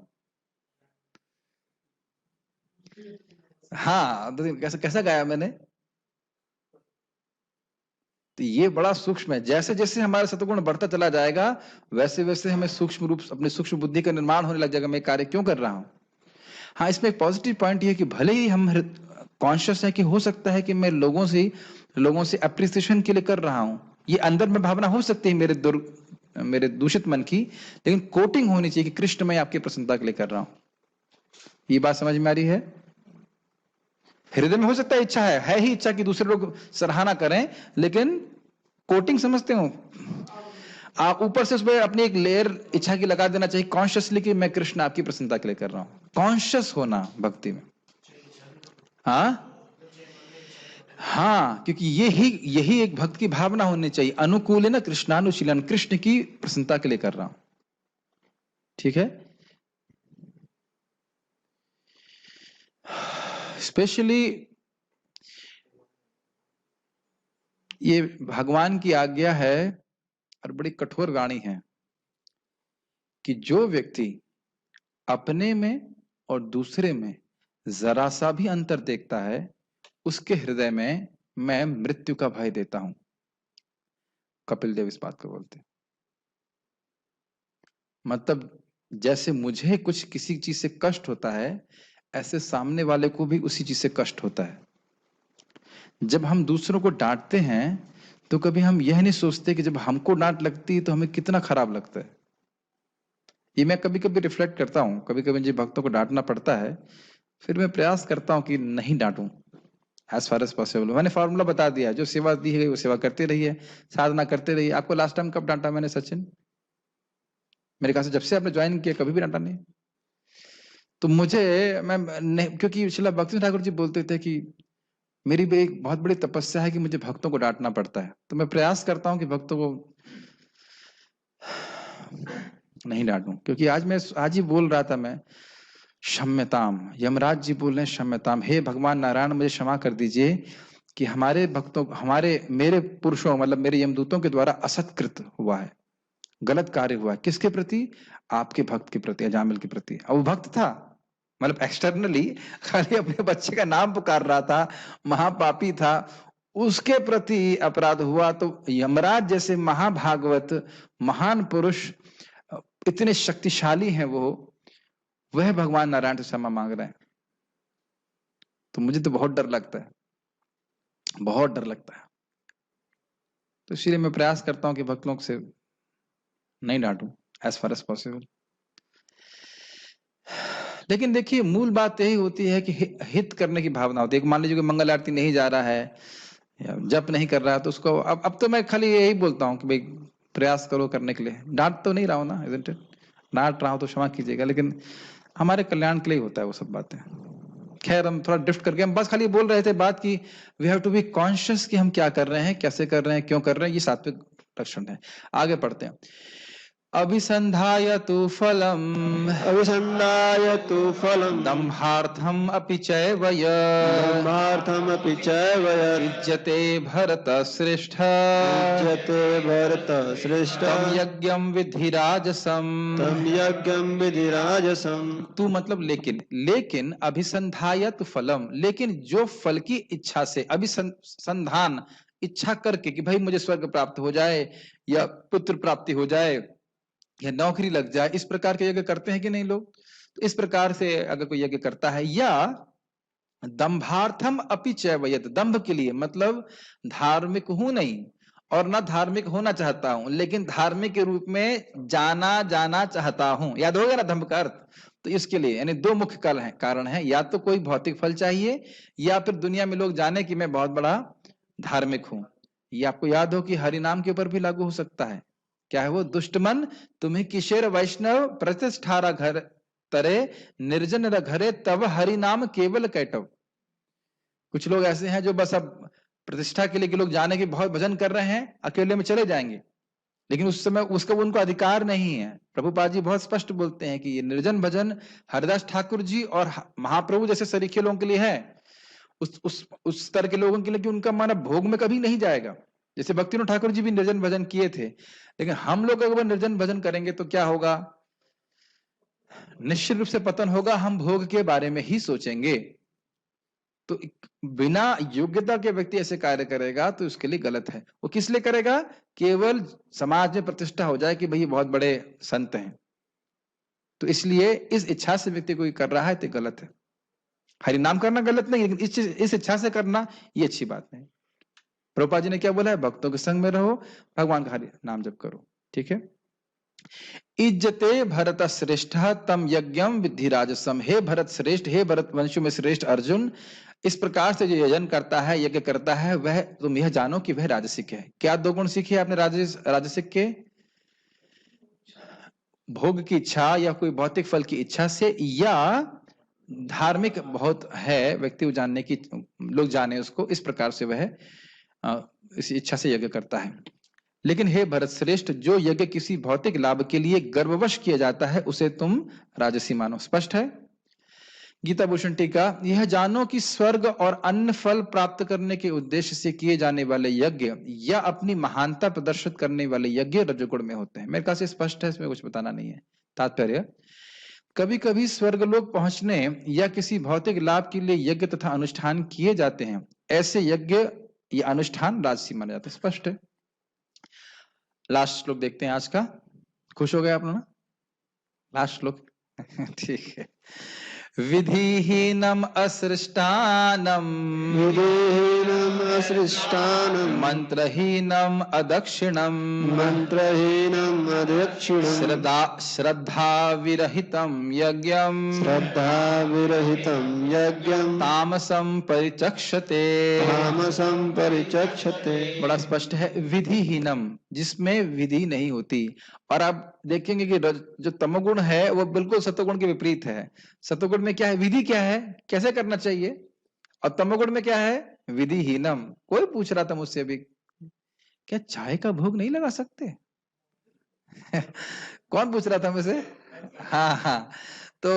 हाँ, तो कैसा कैसा गाया मैंने? तो ये बड़ा सूक्ष्म है। जैसे जैसे हमारा सत्वगुण बढ़ता चला जाएगा वैसे वैसे हमें सूक्ष्म रूप, अपने सूक्ष्म बुद्धि का निर्माण होने लग जाएगा, मैं कार्य क्यों कर रहा हूं। हाँ, इसमें एक पॉजिटिव पॉइंट ये है कि भले ही हम कॉन्शियस है कि हो सकता है कि मैं लोगों से अप्रिसिएशन के लिए कर रहा हूं, ये अंदर में भावना हो सकती है मेरे दूषित मन की, लेकिन कोटिंग होनी चाहिए कि कृष्ण मैं आपकी प्रसन्नता के लिए कर रहा हूं। ये बात समझ में आ रही है? हृदय में हो सकता है इच्छा है ही इच्छा कि दूसरे लोग सराहना करें, लेकिन कोटिंग समझते हो आप, ऊपर से उसमें अपनी एक लेयर इच्छा की लगा देना चाहिए कॉन्शियसली कि मैं कृष्ण आपकी प्रसन्नता के लिए कर रहा हूं। कॉन्शियस होना भक्ति में। हाँ हाँ, क्योंकि यही एक भक्त की भावना होनी चाहिए, अनुकूल है ना कृष्णानुशीलन, कृष्ण की प्रसन्नता के लिए कर रहा हूं। ठीक है। स्पेशली ये भगवान की आज्ञा है और बड़ी कठोर वाणी है कि जो व्यक्ति अपने में और दूसरे में जरा सा भी अंतर देखता है उसके हृदय में मैं मृत्यु का भय देता हूं। कपिल देव इस बात को बोलते हैं। मतलब जैसे मुझे कुछ किसी चीज से कष्ट होता है, ऐसे सामने वाले को भी उसी चीज से कष्ट होता है। जब हम दूसरों को डांटते हैं तो कभी हम यह नहीं सोचते कि जब हमको डांट लगती है तो हमें कितना खराब लगता है। ये मैं कभी कभी रिफ्लेक्ट करता हूँ, कभी कभी मुझे भक्तों को डांटना पड़ता है, फिर मैं प्रयास करता हूँ कि नहीं डांटूं एज फार एज पॉसिबल। मैंने फॉर्मूला बता दिया, जो सेवा दी है वो सेवा करते रहिए, साधना करते रहिए। आपको लास्ट टाइम कब डांटा मैंने सचिन? मेरे ख्याल से जब से आपने ज्वाइन किया कभी भी डांटा नहीं। तो मुझे क्योंकि शिला भक्ति ठाकुर जी बोलते थे कि मेरी भी एक बहुत बड़ी तपस्या है कि मुझे भक्तों को डांटना पड़ता है, तो मैं प्रयास करता हूं कि भक्तों को नहीं डांटूं। क्योंकि आज ही बोल रहा था मैं, क्षम्यताम, यमराज जी बोल रहे हैं क्षम्यताम, हे भगवान नारायण मुझे क्षमा कर दीजिए कि हमारे भक्तों, मेरे पुरुषों मतलब मेरे यमदूतों के द्वारा असत्कृत हुआ है, गलत कार्य हुआ है। किसके प्रति? आपके भक्त के प्रति, अजामिल के प्रति। अब वो भक्त था, मतलब एक्सटर्नली खाली अपने बच्चे का नाम पुकार रहा था, महापापी था, उसके प्रति अपराध हुआ। तो यमराज जैसे महाभागवत महान पुरुष, इतने शक्तिशाली हैं वह भगवान नारायण से क्षमा मांग रहे हैं। तो मुझे तो बहुत डर लगता है, बहुत डर लगता है। तो इसीलिए मैं प्रयास करता हूं कि भक्त लोग से नहीं डांटूं एज फार एज पॉसिबल। लेकिन देखिए मूल बात यही होती है कि हित करने की भावना होती है। मान लीजिए कि मंगल आरती नहीं जा रहा है या जप नहीं कर रहा है, तो उसको अब तो मैं खाली यही बोलता हूँ कि भाई प्रयास करो करने के लिए। डांट तो नहीं रहा हूं ना, इजंट इट? डांट रहा हूं तो क्षमा कीजिएगा, लेकिन हमारे कल्याण के लिए होता है वो सब बातें। खैर हम थोड़ा ड्रिफ्ट करके, हम बस खाली बोल रहे थे बात की we have to be conscious कि हम क्या कर रहे हैं, कैसे कर रहे हैं, क्यों कर रहे हैं। ये सात्विक लक्षण है। आगे पढ़ते हैं। अभिसंधाय तु फलम, अभिसन्धाय तु फलम् दम्भार्थम अपि चैव दम्भार्थमपि चैव युज्यते भरत श्रेष्ठ, युज्यते भरत श्रेष्ठ तम यज्ञम विधि राजसम। तं यज्ञं विधि राजसम्। तू मतलब लेकिन अभिसंधायत फलम, लेकिन जो फल की इच्छा से, अभिसंधान इच्छा करके कि भाई मुझे स्वर्ग प्राप्त हो जाए या पुत्र प्राप्ति हो जाए या नौकरी लग जाए, इस प्रकार के यज्ञ करते हैं कि नहीं लोग? तो इस प्रकार से अगर कोई यज्ञ करता है, या दंभार्थम अपि चैवयत, दंभ के लिए, मतलब धार्मिक हूं नहीं और ना धार्मिक होना चाहता हूं, लेकिन धार्मिक के रूप में जाना चाहता हूं। याद हो गया ना दंभ का अर्थ? तो इसके लिए यानी दो मुख्य कारण है, या तो कोई भौतिक फल चाहिए या फिर दुनिया में लोग जाने कि मैं बहुत बड़ा धार्मिक हूं। ये आपको याद हो कि हरि नाम के ऊपर भी लागू हो सकता है। क्या है वो? दुष्ट मन तुम्हें किशोर वैष्णव प्रतिष्ठारा घर तरे निर्जन घरे तब हरि नाम केवल कैटव। कुछ लोग ऐसे हैं जो बस अब प्रतिष्ठा के लिए कि लोग जाने के बहुत भजन कर रहे हैं, अकेले में चले जाएंगे, लेकिन उस समय उसका उनको अधिकार नहीं है। प्रभुपाद जी बहुत स्पष्ट बोलते हैं कि ये निर्जन भजन हरिदास ठाकुर जी और महाप्रभु जैसे सरीखे लोगों के लिए है, उस स्तर के लोगों के लिए कि उनका मन भोग में कभी नहीं जाएगा। जैसे भक्तिनाथ ठाकुर जी भी निर्जन भजन किए थे, लेकिन हम लोग अगर निर्जन भजन करेंगे तो क्या होगा? निश्चित रूप से पतन होगा, हम भोग के बारे में ही सोचेंगे। तो बिना योग्यता के व्यक्ति ऐसे कार्य करेगा तो उसके लिए गलत है। वो किस लिए करेगा? केवल समाज में प्रतिष्ठा हो जाए कि भाई बहुत बड़े संत हैं, तो इसलिए इस इच्छा से व्यक्ति कोई कर रहा है तो गलत है। हरि नाम करना गलत नहीं, लेकिन इस इच्छा से करना ये अच्छी बात नहीं। प्रभुपाद जी ने क्या बोला है? भक्तों के संग में रहो, भगवान का हरि नाम जप करो। ठीक है। इज्जते भरत श्रेष्ठ तम यज्ञम विधि राजसम। हे भरत श्रेष्ठ, हे भरत वंशों में श्रेष्ठ अर्जुन, इस प्रकार से जो यजन करता है, यज्ञ करता है, वह तुम यह जानो कि वह राजसिक है। क्या दो गुण सीखे आपने राजसिक के? भोग की इच्छा या कोई भौतिक फल की इच्छा से, या धार्मिक बहुत है व्यक्ति को जानने की, लोग जाने उसको, इस प्रकार से वह इस इच्छा से यज्ञ करता है। लेकिन हे भरत श्रेष्ठ, जो यज्ञ किसी भौतिक लाभ के लिए गर्ववश किया जाता है उसे तुम राजसी मानो। स्पष्ट है। गीता भूषण टीका, यह जानो कि स्वर्ग और अन्य फल प्राप्त करने के उद्देश्य से किए जाने वाले यज्ञ या अपनी महानता प्रदर्शित करने वाले यज्ञ रजोगुण में होते हैं। मेरे ख्याल से स्पष्ट है, इसमें कुछ बताना नहीं है। तात्पर्य, कभी कभी स्वर्गलोक पहुंचने या किसी भौतिक लाभ के लिए यज्ञ तथा अनुष्ठान किए जाते हैं। ऐसे यज्ञ या अनुष्ठान राजसी माने जाते हैं। स्पष्ट है। लास्ट श्लोक देखते हैं आज का। खुश हो गए आप लोग ना? लास्ट श्लोक ठीक है। विधिहीनम असृष्टानम विधिहीनम् असृष्टानम् मंत्रहीनम अदक्षिणम मन्त्रहीनम् अदक्षिणम् श्रद्धा विरहितम यज्ञम श्रद्धाविरहितं यज्ञम् तामसम परिचक्षते। तामसं परिचक्षते। बड़ा स्पष्ट है, विधिहीनम, जिसमें विधि नहीं होती। और आप देखेंगे कि जो तमोगुण है वो बिल्कुल सतोगुण के विपरीत है। सतोगुण में क्या है? विधि क्या है, कैसे करना चाहिए। और तमोगुण में क्या है? विधिहीनम। कोई पूछ रहा था मुझसे अभी, क्या चाय का भोग नहीं लगा सकते? कौन पूछ रहा था मुझसे? हाँ हाँ। तो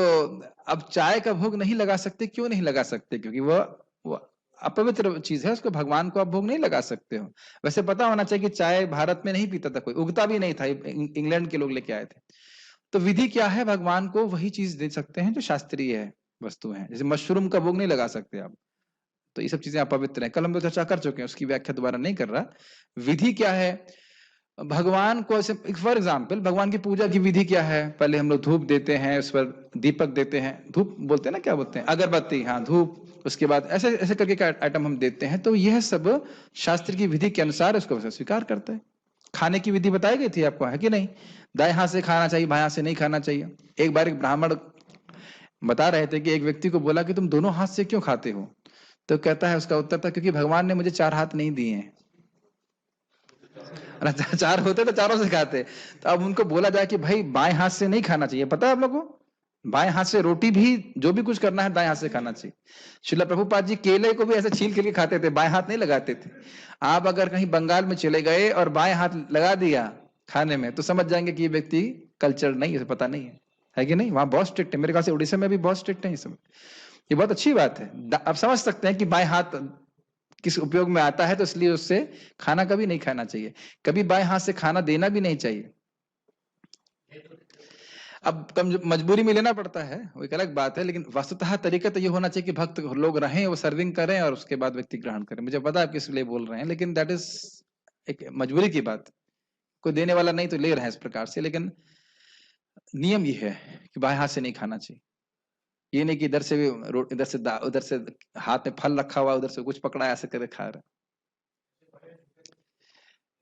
अब चाय का भोग नहीं लगा सकते, क्यों नहीं लगा सकते? क्योंकि वो अपवित्र चीज है, उसको भगवान को आप भोग नहीं लगा सकते हो। वैसे पता होना चाहिए कि चाय भारत में नहीं पीता था कोई, उगता भी नहीं था, इंग्लैंड के लोग लेके आए थे। तो विधि क्या है? भगवान को वही चीज दे सकते हैं जो शास्त्रीय है, वस्तु है। जैसे मशरूम का भोग नहीं लगा सकते आप, तो ये सब चीजें अपवित्र हैं। कल हम लोग चर्चा कर चुके हैं, उसकी व्याख्या दोबारा नहीं कर रहा। विधि क्या है? भगवान को ऐसे, फॉर एग्जाम्पल, भगवान की पूजा की विधि क्या है? पहले हम लोग धूप देते हैं, उस पर दीपक देते हैं, धूप बोलते हैं ना, क्या बोलते हैं, अगरबत्ती, हाँ धूप, उसके बाद ऐसे ऐसे करके आइटम हम देते हैं। तो यह सब शास्त्र की विधि के अनुसार उसको स्वीकार करते हैं। खाने की विधि बताई गई थी आपको, है कि नहीं? दाएं हाथ से खाना चाहिए, बाएं हाथ से नहीं खाना चाहिए। एक बार एक ब्राह्मण बता रहे थे कि एक व्यक्ति को बोला कि तुम दोनों हाथ से क्यों खाते हो? तो कहता है, उसका उत्तर था, क्योंकि भगवान ने मुझे 4 हाथ नहीं दिए हैं। 4 होते तो चारों से खाते। तो अब उनको बोला जाए कि भाई बाएं हाथ से नहीं खाना चाहिए, पता है आप लोगों को? बाएं हाथ से रोटी भी, जो भी कुछ करना है दाएं हाथ से खाना चाहिए। श्रील प्रभुपाद जी केले को भी ऐसे छील के खाते थे, बाएं हाथ नहीं लगाते थे। आप अगर कहीं बंगाल में चले गए और बाएं हाथ लगा दिया खाने में, तो समझ जाएंगे कि ये व्यक्ति कल्चर नहीं है, पता नहीं है कि नहीं? वहां बहुत स्ट्रिक्ट है, मेरे ख्याल से उड़ीसा में भी बहुत स्ट्रिक्ट है। ये बहुत अच्छी बात है। आप समझ सकते हैं कि बाएं हाथ किस उपयोग में आता है, तो इसलिए उससे खाना कभी नहीं खाना चाहिए। कभी बाएं हाथ से खाना देना भी नहीं चाहिए। अब कम मजबूरी में लेना पड़ता है, वो एक अलग बात है, लेकिन वस्तुतः तरीका तो ये होना चाहिए कि भक्त लोग रहें, वो सर्विंग करें और उसके बाद व्यक्ति ग्रहण करें। मुझे पता है आप किस लिए बोल रहे हैं, लेकिन दैट इज एक मजबूरी की बात। कोई देने वाला नहीं तो ले रहे हैं इस प्रकार से, लेकिन नियम ये है कि बाएं हाथ से नहीं खाना चाहिए। ये नहीं कि इधर से उधर से हाथ में फल रखा हुआ, उधर से कुछ पकड़ा ऐसे करके खा रहे।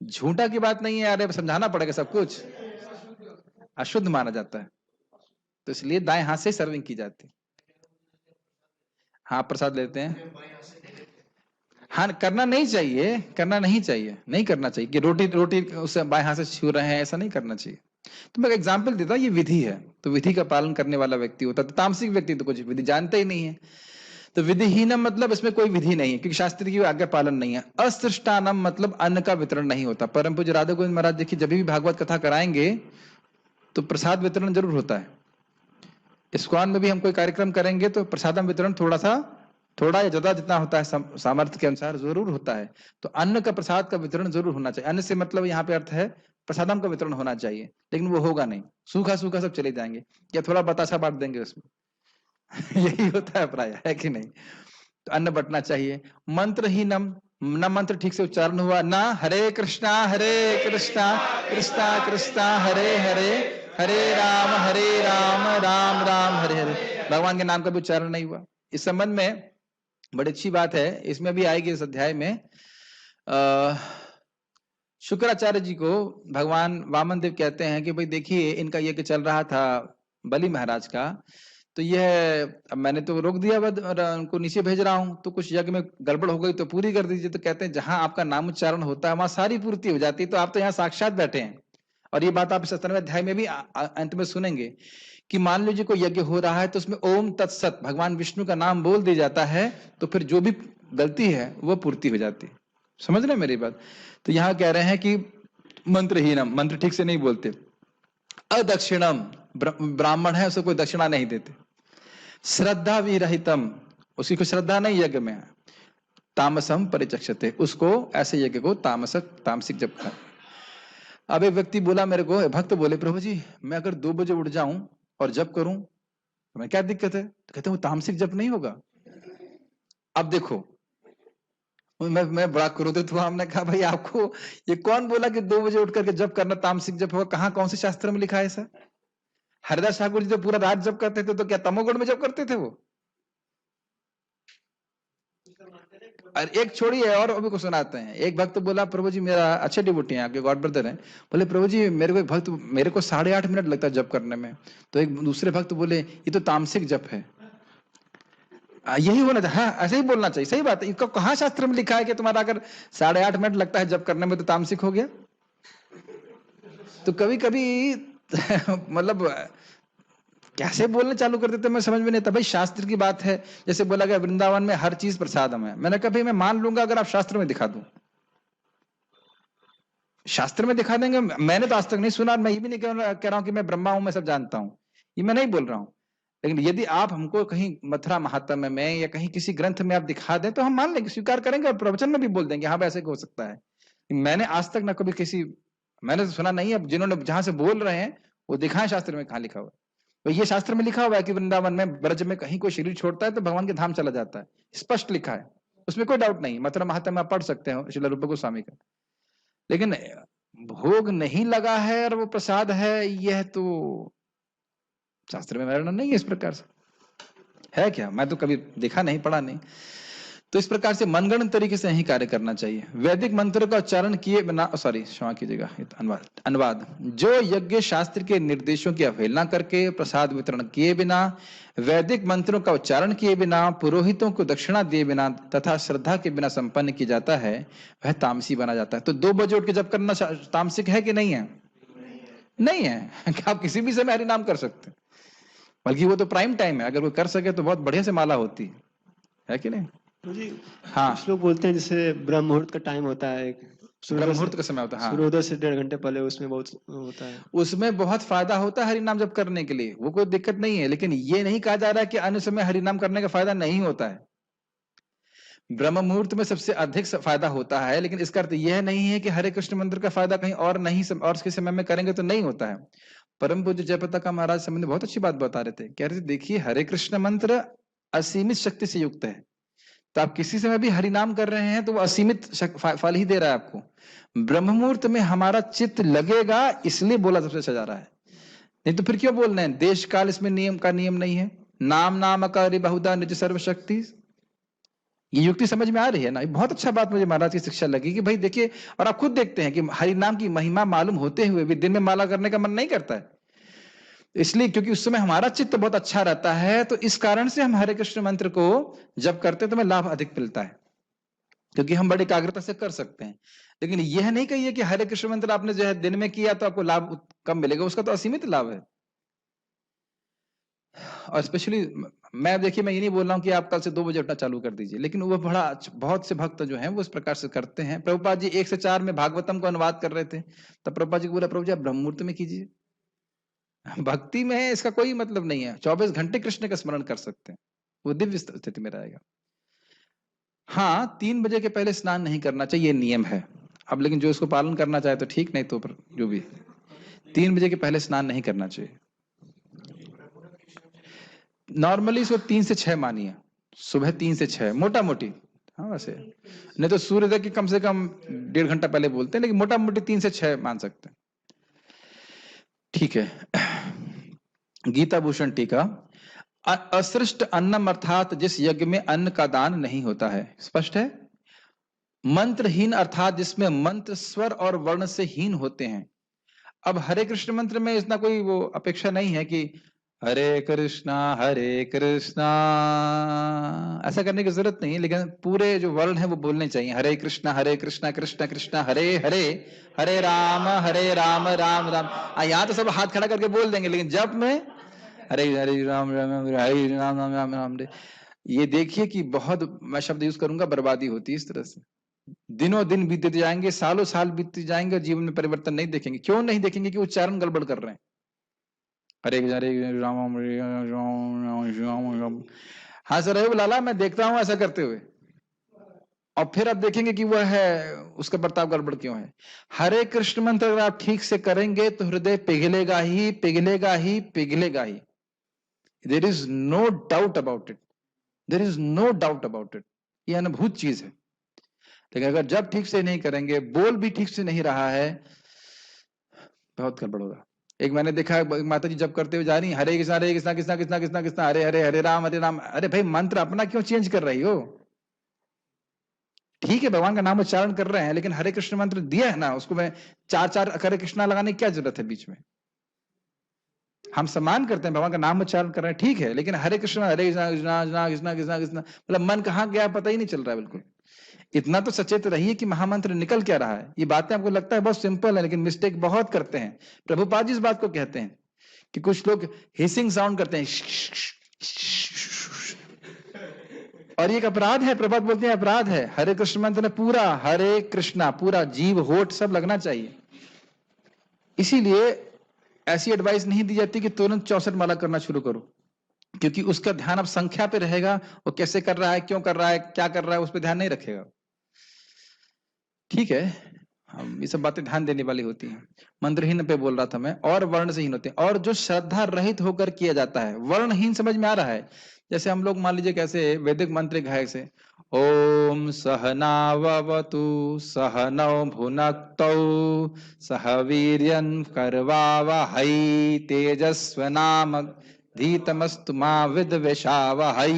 झूठा की बात नहीं है यार, समझाना पड़ेगा, सब कुछ अशुद्ध माना जाता है, तो इसलिए दाएं हाथ से सर्विंग की जाती है। हाँ, प्रसाद लेते हैं। हाँ, करना नहीं चाहिए, करना नहीं चाहिए, नहीं करना चाहिए कि रोटी रोटी उससे बाएं हाथ से छू रहे हैं, ऐसा नहीं करना चाहिए। तो मैं एग्जाम्पल देता हूँ, ये विधि है, तो विधि का पालन करने वाला व्यक्ति होता है। तो तामसिक व्यक्ति तो कुछ विधि जानते ही नहीं है। तो विधिहीनम मतलब इसमें कोई विधि नहीं है, क्योंकि शास्त्र की आज्ञा पालन नहीं है। असृष्टानम मतलब अन्न का वितरण नहीं होता। परम पूज्य राधा गोविंद महाराज देखिए, जब भी भागवत कथा कराएंगे तो प्रसाद वितरण जरूर होता है। इस्कॉन में भी हम कोई कार्यक्रम करेंगे तो प्रसादम वितरण थोड़ा या ज्यादा जितना होता है सामर्थ्य के अनुसार जरूर होता है। तो अन्न का, प्रसाद का वितरण जरूर होना चाहिए। अन्न से मतलब यहाँ पे अर्थ है प्रसादम का वितरण होना चाहिए, लेकिन वो होगा नहीं, सूखा सूखा सब चले जाएंगे, या थोड़ा बतासा बांट देंगे उसमें यही होता है प्राय, है कि नहीं? तो अन्न बंटना चाहिए। मंत्र ही न मंत्र ठीक से उच्चारण हुआ ना, हरे कृष्णा कृष्णा कृष्णा हरे हरे, हरे राम राम राम हरे हरे। भगवान के नाम का भी उच्चारण नहीं हुआ। इस संबंध में बड़ी अच्छी बात है, इसमें भी आएगी इस अध्याय में। शुक्राचार्य जी को भगवान वामन देव कहते हैं कि भाई देखिए, इनका यज्ञ चल रहा था बलि महाराज का, तो यह अब मैंने तो रोक दिया, उनको नीचे भेज रहा हूं, तो कुछ यज्ञ में गड़बड़ हो गई तो पूरी कर दीजिए। तो कहते हैं जहां आपका नाम उच्चारण होता है वहां सारी पूर्ति हो जाती है। तो आप तो यहाँ साक्षात बैठे हैं, और ये बात आप 17वें अध्याय में भी अंत में सुनेंगे कि मान लीजिए कोई यज्ञ हो रहा है तो उसमें ओम तत्सत भगवान विष्णु का नाम बोल दिया जाता है, तो फिर जो भी गलती है वो पूर्ति हो जाती है। समझ रहे मेरी बात? तो यहाँ कह रहे हैं कि मंत्रहीनम, मंत्र ठीक से नहीं बोलते। अदक्षिणम, ब्राह्मण है उसे कोई दक्षिणा नहीं देते। श्रद्धा विरहितम, उसकी कोई श्रद्धा नहीं यज्ञ में। तामसम परिचक्षते, उसको ऐसे यज्ञ को तामसिक जब है। अब एक व्यक्ति बोला मेरे को, भक्त बोले, प्रभु जी मैं अगर 2 बजे उठ जाऊं और जप करूं तो मैं क्या दिक्कत है? तो कहते हैं वो तामसिक जप नहीं होगा। अब देखो, मैं बड़ा क्रोधित हुआ। हमने कहा भाई आपको ये कौन बोला कि 2 बजे उठ करके जप करना तामसिक जप होगा? कहाँ कौन से शास्त्र में लिखा है ऐसा? हरिदास ठाकुर जी तो पूरा रात जप करते थे, तो क्या तमोगुण में जप करते थे वो? और एक छोड़िए, और अभी को सुनाते हैं। एक भक्त बोला, प्रभु जी मेरा, अच्छे डिवोटी हैं आपके, गॉड ब्रदर हैं, बोले प्रभु जी मेरे को एक भक्त, मेरे को 8.5 मिनट लगता है जप करने में। तो एक दूसरे भक्त बोले ये तो तामसिक जप है। यही होना चाहिए, हाँ ऐसे ही बोलना चाहिए, सही बात है। इसको कहाँ शास्त्र में लिखा है कि तुम्हारा अगर 8.5 मिनट लगता है जप करने में तो तामसिक हो गया? तो कभी कभी मतलब कैसे बोलने चालू कर देते मैं समझ में नहीं आता। भाई शास्त्र की बात है, जैसे बोला गया वृंदावन में हर चीज प्रसादम है, मैंने कहा भाई मैं मान लूंगा अगर आप शास्त्र में दिखा दूं, शास्त्र में दिखा देंगे। मैंने तो आज तक नहीं सुना, मैं ये भी नहीं कह रहा हूं कि मैं ब्रह्मा हूं, मैं सब जानता हूं, ये मैं नहीं बोल रहा हूं। लेकिन यदि आप हमको कहीं मथुरा महात्म्य में या कहीं किसी ग्रंथ में आप दिखा दें तो हम मान लेंगे, स्वीकार करेंगे, और प्रवचन में भी बोल देंगे हाँ वैसे हो सकता है। मैंने आज तक ना कभी किसी, मैंने तो सुना नहीं है। जिन्होंने जहां से बोल रहे हैं वो दिखाएं शास्त्र में कहाँ लिखा हुआ है। तो ये शास्त्र में लिखा हुआ है कि वृंदावन में ब्रज में कहीं कोई शरीर छोड़ता है तो भगवान के धाम चला जाता है, स्पष्ट लिखा है, उसमें कोई डाउट नहीं। मथुरा महात्म्य में आप पढ़ सकते हो श्रील रूप गोस्वामी का। लेकिन भोग नहीं लगा है और वो प्रसाद है, यह तो शास्त्र में वर्णन नहीं है इस प्रकार से, है क्या? मैं तो कभी देखा नहीं, पढ़ा नहीं। तो इस प्रकार से मनगढ़ंत तरीके से ही कार्य करना चाहिए। वैदिक मंत्रों का उच्चारण किए बिना, सॉरी क्षमा कीजिएगा, अनुवाद, जो यज्ञ शास्त्र के निर्देशों की अवहेलना करके प्रसाद वितरण किए बिना, वैदिक मंत्रों का उच्चारण किए बिना, पुरोहितों को दक्षिणा दिए बिना तथा श्रद्धा के बिना संपन्न किया जाता है, वह तामसी बना जाता है। तो 2 बजे उठ के जब करना तामसिक है कि नहीं है? नहीं है। आप किसी भी समय हरि नाम कर सकते हैं, बल्कि वो तो प्राइम टाइम है, अगर वो कर सके तो बहुत बढ़िया से माला होती है कि नहीं? जी हाँ, कुछ लोग बोलते हैं जैसे ब्रह्म मुहूर्त का टाइम होता है, ब्रह्म मुहूर्त का समय होता है, हाँ, सूर्योदय से 1.5 घंटे पहले, उसमें बहुत होता है, उसमें बहुत फायदा होता है हरिनाम जप करने के लिए, वो कोई दिक्कत नहीं है। लेकिन ये नहीं कहा जा रहा है कि अन्य समय हरिनाम करने का फायदा नहीं होता है। ब्रह्म मुहूर्त में सबसे अधिक फायदा होता है, लेकिन इसका अर्थ यह नहीं है कि हरे कृष्ण मंत्र का फायदा कहीं और नहीं, और उसके समय में करेंगे तो नहीं होता है। परम पूज्य जयप्रताप महाराज संबंधी बहुत अच्छी बात बता रहे थे, कह रहे थे देखिए हरे कृष्ण मंत्र असीमित शक्ति से युक्त है, तो आप किसी समय भी हरिनाम कर रहे हैं तो वो असीमित फल ही दे रहा है आपको। ब्रह्म मुहूर्त में हमारा चित्त लगेगा, इसलिए बोला सबसे अच्छा जा रहा है, नहीं तो फिर क्यों बोल रहे हैं? देश काल इसमें नियम का नियम नहीं है। नाम नाम अकारि बहुधा निज सर्वशक्ति, ये युक्ति समझ में आ रही है ना? बहुत अच्छा बात मुझे महाराज की शिक्षा लगी कि भाई देखिए, और आप खुद देखते हैं कि हरिनाम की महिमा मालूम होते हुए भी दिन में माला करने का मन नहीं करता है, इसलिए क्योंकि उस समय हमारा चित्त बहुत अच्छा रहता है, तो इस कारण से हम हरे कृष्ण मंत्र को जब करते हैं तो हमें लाभ अधिक मिलता है, क्योंकि हम बड़ी एकाग्रता से कर सकते हैं। लेकिन यह नहीं कहिए कि हरे कृष्ण मंत्र आपने जो है दिन में किया तो आपको लाभ कम मिलेगा, उसका तो असीमित लाभ है। और स्पेशली मैं, देखिए मैं ये नहीं बोल रहा हूँ कि आप कल से 2 बजे उठना चालू कर दीजिए, लेकिन वो बड़ा बहुत से भक्त जो हैं वो इस प्रकार से करते हैं। प्रभुपाद जी 1 से 4 में भागवतम को अनुवाद कर रहे थे, तब प्रभुपाद जी को बोला प्रभु जी आप ब्रह्म मुहूर्त में कीजिए। भक्ति में है, इसका कोई मतलब नहीं है, 24 घंटे कृष्ण का स्मरण कर सकते हैं, वो दिव्य स्थिति में रहेगा। हाँ 3 बजे के पहले स्नान नहीं करना चाहिए, ये नियम है। अब लेकिन जो इसको पालन करना चाहे तो ठीक, नहीं तो जो भी 3 बजे के पहले स्नान नहीं करना चाहिए। नॉर्मली इसको 3 से 6 मानिए, सुबह 3 से 6 मोटा मोटी, हाँ वैसे नहीं तो सूर्योदय की कम से कम 1.5 घंटा पहले बोलते हैं, लेकिन मोटा मोटी 3 से 6 मान सकते हैं, ठीक है। गीता भूषण टीका, असृष्ट अन्नम अर्थात जिस यज्ञ में अन्न का दान नहीं होता है, स्पष्ट है। मंत्रहीन अर्थात जिसमें मंत्र स्वर और वर्ण से हीन होते हैं। अब हरे कृष्ण मंत्र में इतना कोई वो अपेक्षा नहीं है कि हरे कृष्णा ऐसा करने की जरूरत नहीं है, लेकिन पूरे जो वर्ण है वो बोलने चाहिए, हरे कृष्णा कृष्णा कृष्णा हरे हरे, हरे राम राम राम। यहाँ तो सब हाथ खड़ा करके बोल देंगे, लेकिन जब में हरे हरे राम राम हरे राम राम राम राम, ये देखिए कि बहुत, मैं शब्द यूज करूंगा, बर्बादी होती है इस तरह से। दिनों दिन बीतते जाएंगे, सालों साल बीतते जाएंगे और जीवन में परिवर्तन नहीं देखेंगे। क्यों नहीं देखेंगे? कि उच्चारण गड़बड़ कर रहे हैं। हरे हरे राम राम, हाँ सर है लाला, मैं देखता हूं ऐसा करते हुए, और फिर आप देखेंगे कि वह है, उसका बर्ताव गड़बड़ क्यों है। हरे कृष्ण मंत्र अगर आप ठीक से करेंगे तो हृदय पिघलेगा ही पिघलेगा ही पिघलेगा ही, there is no doubt about it, there is no doubt about it, ये अनुभूत चीज है। लेकिन अगर जब ठीक से नहीं करेंगे, बोल भी ठीक से नहीं रहा है, बहुत गड़बड़ होगा। एक मैंने देखा माता जी जब करते हुए जा रही, हरे कृष्णा कृष्णा कृष्णा कृष्णा कृष्णा, हरे हरे हरे राम। अरे भाई मंत्र अपना क्यों चेंज कर रही हो? ठीक है भगवान का नाम उच्चारण कर रहे हैं, लेकिन हरे कृष्ण मंत्र दिया है ना, उसको मैं चार चार हरे कृष्णा लगाने की क्या जरूरत है बीच में? हम सम्मान करते हैं, भगवान का नाम उच्चारण कर रहे हैं, ठीक है, लेकिन हरे कृष्णा कृष्णा कृष्णा कृष्णा कृष्णा कृष्णा, मतलब मन कहाँ गया पता ही नहीं चल रहा है बिल्कुल। इतना तो सचेत रहिए कि महामंत्र निकल क्या रहा है। ये बातें आपको लगता है बहुत सिंपल है, लेकिन मिस्टेक बहुत करते हैं। प्रभुपाद जी इस बात को कहते हैं कि कुछ लोग हिसिंग साउंड करते हैं, और ये एक अपराध है। प्रभुपाद बोलते हैं अपराध है। हरे कृष्ण मंत्र में पूरा हरे कृष्णा, पूरा जीव होठ सब लगना चाहिए। इसीलिए ऐसी एडवाइस नहीं दी जाती कि तुरंत 64 माला करना शुरू करो, क्योंकि उसका ध्यान अब संख्या पे रहेगा, वो कैसे कर रहा है, क्यों कर रहा है, क्या कर रहा है, उस पर ध्यान नहीं रखेगा। ठीक है, हम ये सब बातें ध्यान देने वाली होती हैं। मंत्रहीन पे बोल रहा था मैं, और वर्ण से हीन होते हैं, और जो श्रद्धा रहित होकर किया जाता है। वर्णहीन समझ में आ रहा है? जैसे हम लोग मान लीजिए कैसे वैदिक मंत्र गाए से, ओम सहनावतु सहनौ भुनक्तौ सह वीर्यं करवावहै तेजस्विनाम धीतमस्तु मा विद्विषावहै।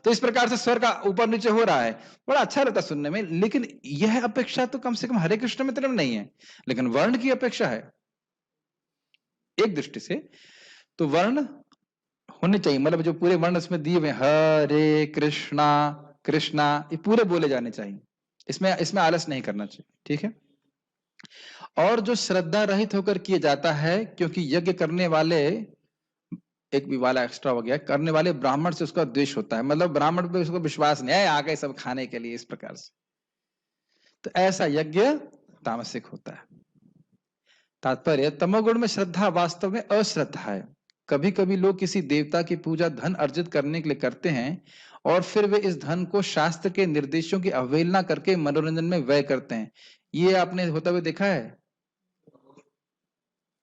तो इस प्रकार से स्वर का ऊपर नीचे हो रहा है, बड़ा अच्छा रहता सुनने में, लेकिन यह अपेक्षा तो कम से कम हरे कृष्ण में तरफ नहीं है, लेकिन वर्ण की अपेक्षा है एक दृष्टि से। तो वर्ण होने चाहिए, मतलब जो पूरे वर्ण इसमें दिए हुए हरे कृष्णा कृष्णा, ये पूरे बोले जाने चाहिए, इसमें इसमें आलस नहीं करना चाहिए। ठीक है, और जो श्रद्धा रहित होकर किया जाता है, क्योंकि यज्ञ करने वाले, एक भी वाला एक्स्ट्रा हो गया, करने वाले ब्राह्मण से उसका द्वेष होता है, मतलब ब्राह्मण पे उसको विश्वास नहीं है, आ गए सब खाने के लिए, इस प्रकार से। तो ऐसा यज्ञ तामसिक होता है। तात्पर्य, तमोगुण में श्रद्धा वास्तव में अश्रद्धा है। कभी कभी लोग किसी देवता की पूजा धन अर्जित करने के लिए करते हैं, और फिर वे इस धन को शास्त्र के निर्देशों की अवहेलना करके मनोरंजन में व्यय करते हैं। ये आपने होता हुआ देखा है,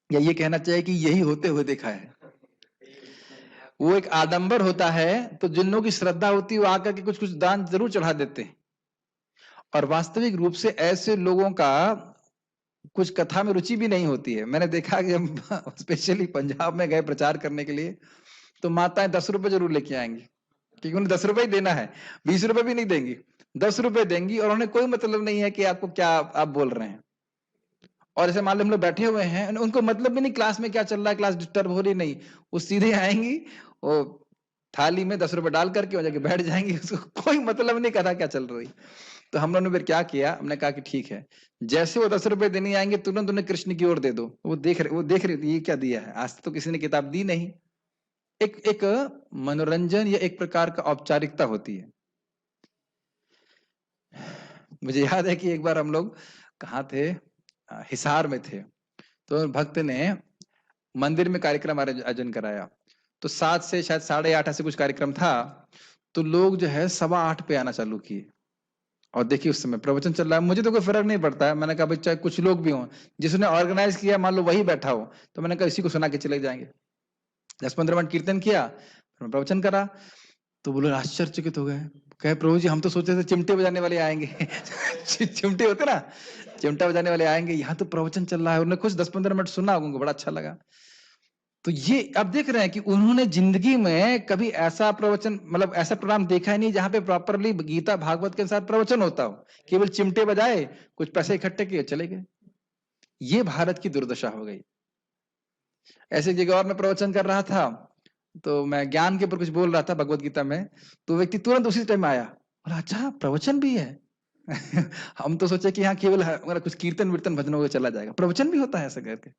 या ये कहना चाहिए कि यही होते हुए देखा है? वो एक आडंबर होता है, तो जिन लोगों की श्रद्धा होती है वो आकर के कुछ कुछ दान जरूर चढ़ा देते हैं, और वास्तविक रूप से ऐसे लोगों का कुछ कथा में रुचि भी नहीं होती है। मैंने देखा कि हम स्पेशली पंजाब में गए प्रचार करने के लिए, तो माताएं 10 रुपए जरूर लेके आएंगी, क्योंकि उन्हें 10 रुपए ही देना है, 20 रुपए भी नहीं देंगी, 10 रुपए देंगी, और उन्हें कोई मतलब नहीं है कि आपको क्या आप बोल रहे हैं। और ऐसे मान लो हम लोग बैठे हुए हैं, उनको मतलब भी नहीं क्लास में क्या चल रहा है, क्लास डिस्टर्ब हो रही नहीं, वो सीधे आएंगी, वो थाली में 10 रुपए डाल करके वहां जाके बैठ जाएंगी, उसको कोई मतलब नहीं करा क्या चल रही। तो हम लोगों ने फिर क्या किया, हमने कहा कि ठीक है, जैसे वो 10 रुपए देने आएंगे तुरंत उन्हें कृष्ण की ओर दे दो। वो देख रहे ये क्या दिया है, आज तो किसी ने किताब दी नहीं। एक एक मनोरंजन या एक प्रकार का औपचारिकता होती है। मुझे याद है कि एक बार हम लोग कहाँ थे, हिसार में थे, तो भक्त ने मंदिर में कार्यक्रम आयोजन कराया, तो 7 से शायद 8:30 ऐसे कुछ कार्यक्रम था, तो लोग जो है 7:15 पे आना चालू किए। और देखिए उस समय प्रवचन चल रहा है, मुझे तो कोई फर्क नहीं पड़ता है, मैंने कहा भाई चाहे कुछ लोग भी हों, जिसने ऑर्गेनाइज किया मान लो वही बैठा हो, तो मैंने कहा इसी को सुना के चले जाएंगे। 10-15 मिनट कीर्तन किया, फिर प्रवचन करा, तो बोले आश्चर्यचकित हो गए, कहे प्रभु जी हम तो सोचे थे चिमटे बजाने वाले आएंगे चिमटे होते ना, चिमटा बजाने वाले आएंगे, यहाँ तो प्रवचन चल रहा है। उन्होंने कुछ 10-15 मिनट सुना, उनको बड़ा अच्छा लगा। तो ये अब देख रहे हैं कि उन्होंने जिंदगी में कभी ऐसा प्रवचन, मतलब ऐसा प्रोग्राम देखा ही नहीं जहां पे प्रॉपरली गीता भागवत के साथ प्रवचन होता हो, केवल चिमटे बजाए, कुछ पैसे इकट्ठे किए, चले गए। ये भारत की दुर्दशा हो गई। ऐसे जगह और मैं प्रवचन कर रहा था, तो मैं ज्ञान के ऊपर कुछ बोल रहा था भगवत गीता में, तो व्यक्ति तुरंत उसी टाइम आया, बोला अच्छा प्रवचन भी है हम तो सोचे कि यहाँ केवल मतलब कुछ कीर्तन वीर्तन भजनों में चला जाएगा, प्रवचन भी होता है ऐसा करके।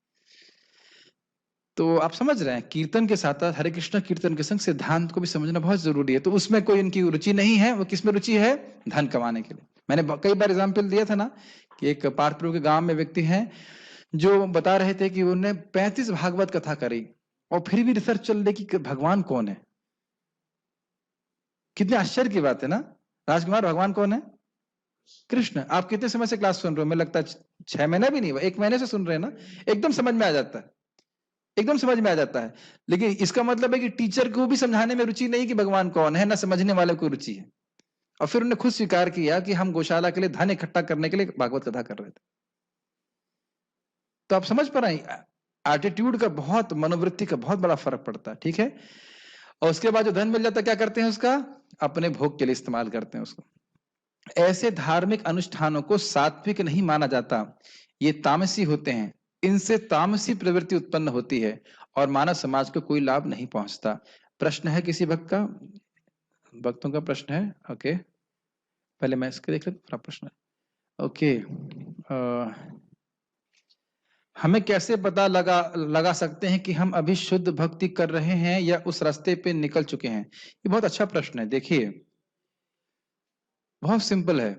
तो आप समझ रहे हैं, कीर्तन के साथ साथ हरे कृष्ण कीर्तन के संग सिद्धांत को भी समझना बहुत जरूरी है। तो उसमें कोई इनकी रुचि नहीं है, वो किसमें रुचि है, धन कमाने के लिए। मैंने कई बार एग्जाम्पल दिया था ना, कि एक पार्थपुर के गांव में व्यक्ति हैं जो बता रहे थे कि उन्होंने 35 भागवत कथा करी, और फिर भी रिसर्च चल रही कि भगवान कौन है। कितने आश्चर्य की बात है ना राजकुमार, भगवान कौन है, कृष्ण। आप कितने समय से क्लास सुन रहे हो, मैं लगता है 6 महीना भी नहीं, 1 महीने से सुन रहे हैं ना, एकदम समझ में आ जाता है, एकदम समझ में आ जाता है। लेकिन इसका मतलब है कि टीचर को भी समझाने में रुचि नहीं कि भगवान कौन है, ना समझने वाले को रुचि है। और फिर उन्होंने खुद स्वीकार किया कि हम गौशाला के लिए धन इकट्ठा करने के लिए भागवत कथा कर रहे थे। तो आप समझ पा रहे हैं, एटीट्यूड का बहुत, मनोवृत्ति का बहुत बड़ा फर्क पड़ता है, ठीक है। और उसके बाद जो धन मिल जाता है क्या करते हैं उसका, अपने भोग के लिए इस्तेमाल करते हैं उसको। ऐसे धार्मिक अनुष्ठानों को सात्विक नहीं माना जाता, ये तामसी होते हैं। इनसे तामसी प्रवृत्ति उत्पन्न होती है और मानव समाज को कोई लाभ नहीं पहुंचता। प्रश्न है किसी भक्त का, भक्तों का प्रश्न है? ओके, पहले मैं इसके देख लेता हूं प्रश्न। ओके, हमें कैसे पता लगा सकते हैं कि हम अभी शुद्ध भक्ति कर रहे हैं या उस रास्ते पे निकल चुके हैं? ये बहुत अच्छा प्रश्न है। देखिए, बहुत सिंपल है।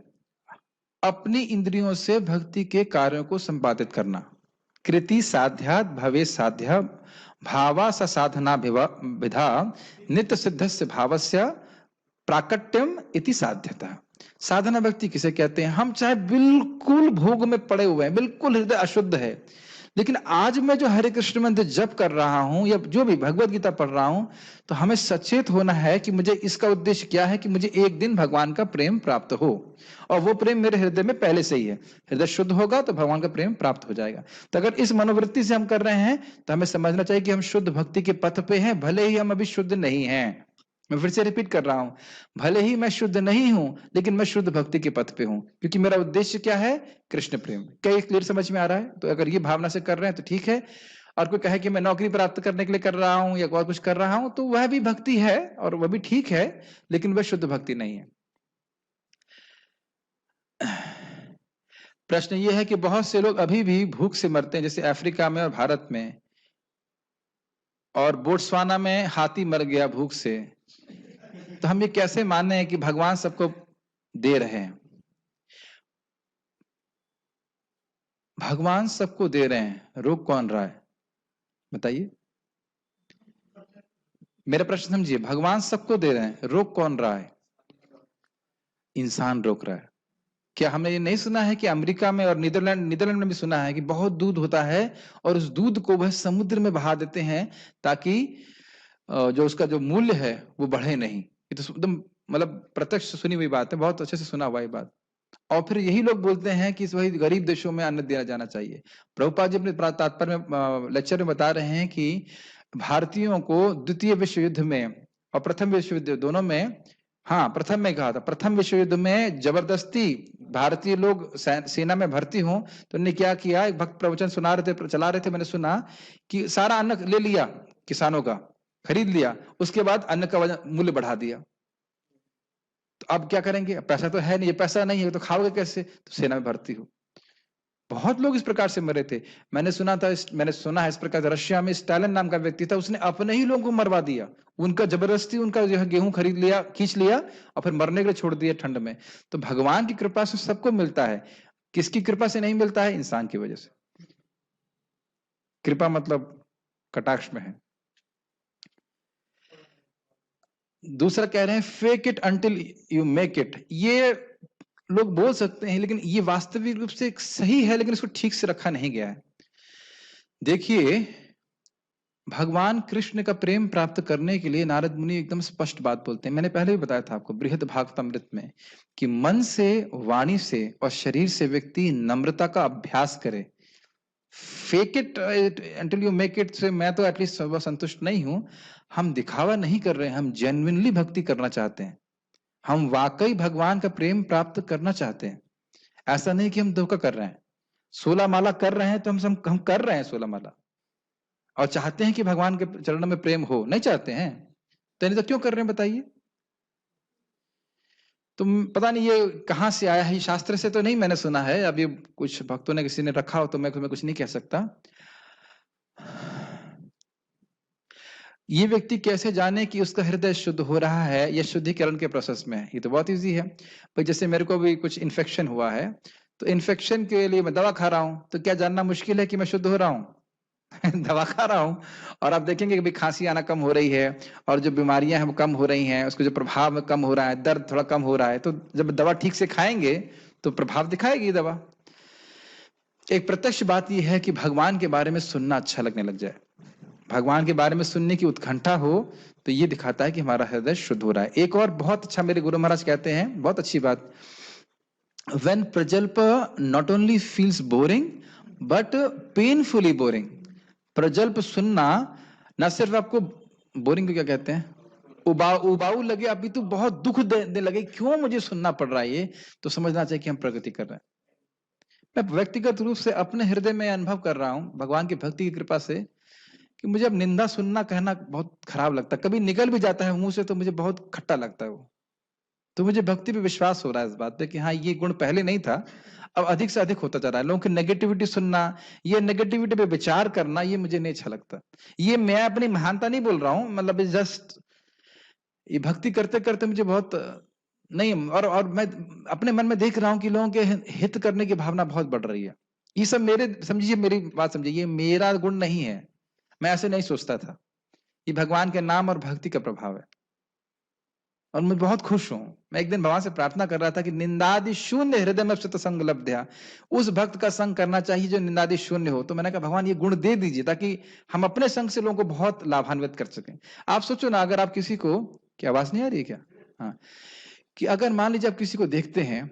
अपनी इंद्रियों से भक्ति के कार्यों को संपादित करना। कृति साध्यात भवे साध्या भावा स साधना विधा नित्य सिद्धस्य भावस्य प्राकट्यम इति साध्यता। साधना भक्ति किसे कहते हैं? हम चाहे बिल्कुल भोग में पड़े हुए हैं, बिल्कुल हृदय अशुद्ध है, लेकिन आज मैं जो हरे कृष्ण मंत्र जप कर रहा हूं या जो भी भगवत गीता पढ़ रहा हूं, तो हमें सचेत होना है कि मुझे इसका उद्देश्य क्या है कि मुझे एक दिन भगवान का प्रेम प्राप्त हो, और वो प्रेम मेरे हृदय में पहले से ही है। हृदय शुद्ध होगा तो भगवान का प्रेम प्राप्त हो जाएगा। तो अगर इस मनोवृत्ति से हम कर रहे हैं तो हमें समझना चाहिए कि हम शुद्ध भक्ति के पथ पे हैं, भले ही हम अभी शुद्ध नहीं हैं। मैं फिर से रिपीट कर रहा हूं, भले ही मैं शुद्ध नहीं हूं, लेकिन मैं शुद्ध भक्ति के पथ पे हूं, क्योंकि मेरा उद्देश्य क्या है? कृष्ण प्रेम। क्या ये क्लियर समझ में आ रहा है? तो अगर ये भावना से कर रहे हैं तो ठीक है। और कोई कहे कि मैं नौकरी प्राप्त करने के लिए कर रहा हूं या और कुछ कर रहा हूं, तो वह भी भक्ति है और वह भी ठीक है, लेकिन वह शुद्ध भक्ति नहीं है। प्रश्न यह है कि बहुत से लोग अभी भी भूख से मरते हैं, जैसे अफ्रीका में और भारत में, और बोट्सवाना में हाथी मर गया भूख से। तो हम ये कैसे माने हैं कि भगवान सबको दे रहे हैं? भगवान सबको दे रहे हैं, रोक कौन रहा है? बताइए, मेरा प्रश्न समझिए। भगवान सबको दे रहे हैं, रोक कौन रहा है? इंसान रोक रहा है। क्या हमने ये नहीं सुना है कि अमेरिका में और नीदरलैंड में भी सुना है कि बहुत दूध होता है और उस दूध को वह समुद्र में बहा देते हैं ताकि जो उसका जो मूल्य है वो बढ़े नहीं। ये तो एकदम मतलब प्रत्यक्ष सुनी हुई बात है, बहुत अच्छे से सुना हुआ ये बात। और फिर यही लोग बोलते हैं कि इस वही गरीब देशों में अन्न दिया जाना चाहिए। प्रभुपाद जी अपने तात्पर्य में लेक्चर में बता रहे हैं कि भारतीयों को द्वितीय विश्व युद्ध में और प्रथम विश्व युद्ध दोनों में, हाँ प्रथम में कहा था, प्रथम विश्व युद्ध में जबरदस्ती भारतीय लोग सेना में भर्ती हों तो उन्होंने क्या किया, एक भक्त प्रवचन चला रहे थे, मैंने सुना कि सारा अन्न ले लिया, किसानों का खरीद लिया, उसके बाद अन्न का मूल्य बढ़ा दिया। तो अब क्या करेंगे? पैसा तो है नहीं, ये पैसा नहीं है तो खाओगे कैसे? तो सेना में भर्ती हो। बहुत लोग इस प्रकार से मरे थे। मैंने सुना है इस प्रकार रशिया में स्टालिन नाम का व्यक्ति था, उसने अपने ही लोगों को मरवा दिया। उनका जबरदस्ती उनका जो है गेहूं खरीद लिया, खींच लिया और फिर मरने के लिए छोड़ दिया ठंड में। तो भगवान की कृपा से सबको मिलता है, किसकी कृपा से नहीं मिलता है? इंसान की वजह से। कृपा मतलब कटाक्ष में है। दूसरा कह रहे हैं fake it until you make it. ये लोग बोल सकते हैं, लेकिन ये वास्तविक रूप से सही है, लेकिन इसको ठीक से रखा नहीं गया है। देखिए, भगवान कृष्ण का प्रेम प्राप्त करने के लिए नारद मुनि एकदम स्पष्ट बात बोलते हैं। मैंने पहले भी बताया था आपको बृहद भागवतामृत में कि मन से, वाणी से और शरीर से व्यक्ति नम्रता का अभ्यास करे। Fake it until you make it से मैं तो एटलीस्ट संतुष्ट नहीं हूं। हम दिखावा नहीं कर रहे हैं, हम जेन्युइनली भक्ति करना चाहते हैं, हम वाकई भगवान का प्रेम प्राप्त करना चाहते हैं। ऐसा नहीं कि हम धोखा कर रहे हैं। 16 माला कर रहे हैं तो हम कर रहे हैं 16 माला और चाहते हैं कि भगवान के चरणों में प्रेम हो, नहीं चाहते हैं तो नहीं तो क्यों कर रहे हैं बताइए? तो पता नहीं ये कहां से आया है, शास्त्र से तो नहीं मैंने सुना है, अभी कुछ भक्तों ने किसी ने रखा हो तो मैं कुछ नहीं कह सकता। ये व्यक्ति कैसे जाने कि उसका हृदय शुद्ध हो रहा है या शुद्धिकरण के प्रोसेस में है? ये तो बहुत इजी है भाई। जैसे मेरे को भी कुछ इन्फेक्शन हुआ है, तो इन्फेक्शन के लिए मैं दवा खा रहा हूं, तो क्या जानना मुश्किल है कि मैं शुद्ध हो रहा हूं? दवा खा रहा हूं और आप देखेंगे कि भाई खांसी आना कम हो रही है और जो बीमारियां हैं वो कम हो रही हैं, उसको जो प्रभाव कम हो रहा है, दर्द थोड़ा कम हो रहा है, तो जब दवा ठीक से खाएंगे तो प्रभाव दिखाएगी दवा। एक प्रत्यक्ष बात यह है कि भगवान के बारे में सुनना अच्छा लगने लग जाए। भगवान के बारे में सुनने की उत्कंठा हो तो ये दिखाता है कि हमारा हृदय शुद्ध हो रहा है। एक और बहुत अच्छा मेरे गुरु महाराज कहते हैं, बहुत अच्छी बात, when prajalpa not only feels boring but painfully boring। प्रजल्प सुनना ना सिर्फ आपको बोरिंग को क्या कहते हैं, उबाऊ लगे, अभी तो बहुत दुख देने लगे, क्यों मुझे सुनना पड़ रहा है ये, तो समझना चाहिए कि हम प्रगति कर रहे हैं। मैं व्यक्तिगत रूप से अपने हृदय में अनुभव कर रहा हूं भगवान की भक्ति की कृपा से कि मुझे अब निंदा सुनना कहना बहुत खराब लगता है, कभी निकल भी जाता है मुंह से तो मुझे बहुत खट्टा लगता है वो। तो मुझे भक्ति पे विश्वास हो रहा है इस बात पे कि हाँ ये गुण पहले नहीं था, अब अधिक से अधिक होता जा रहा है। लोगों की नेगेटिविटी सुनना, ये नेगेटिविटी पे विचार करना, ये मुझे नहीं अच्छा लगता। ये मैं अपनी महानता नहीं बोल रहा हूँ, मतलब जस्ट ये भक्ति करते करते मुझे बहुत नहीं, और मैं अपने मन में देख रहा हूँ कि लोगों के हित करने की भावना बहुत बढ़ रही है। ये सब मेरे, समझिए मेरी बात समझिए, ये मेरा गुण नहीं है, मैं ऐसे नहीं सोचता था। ये भगवान के नाम और भक्ति का प्रभाव है और मैं बहुत खुश हूं। मैं एक दिन भगवान से प्रार्थना कर रहा था कि निंदादि शून्य हृदय में सत संग लब्ध्या, उस भक्त का संग करना चाहिए जो निंदादि शून्य हो। तो मैंने कहा भगवान ये गुण दे दीजिए ताकि हम अपने संग से लोगों को बहुत लाभान्वित कर सकें। आप सोचो ना, अगर आप किसी को, क्या आवाज नहीं आ रही है क्या, हाँ, कि अगर मान लीजिए आप किसी को देखते हैं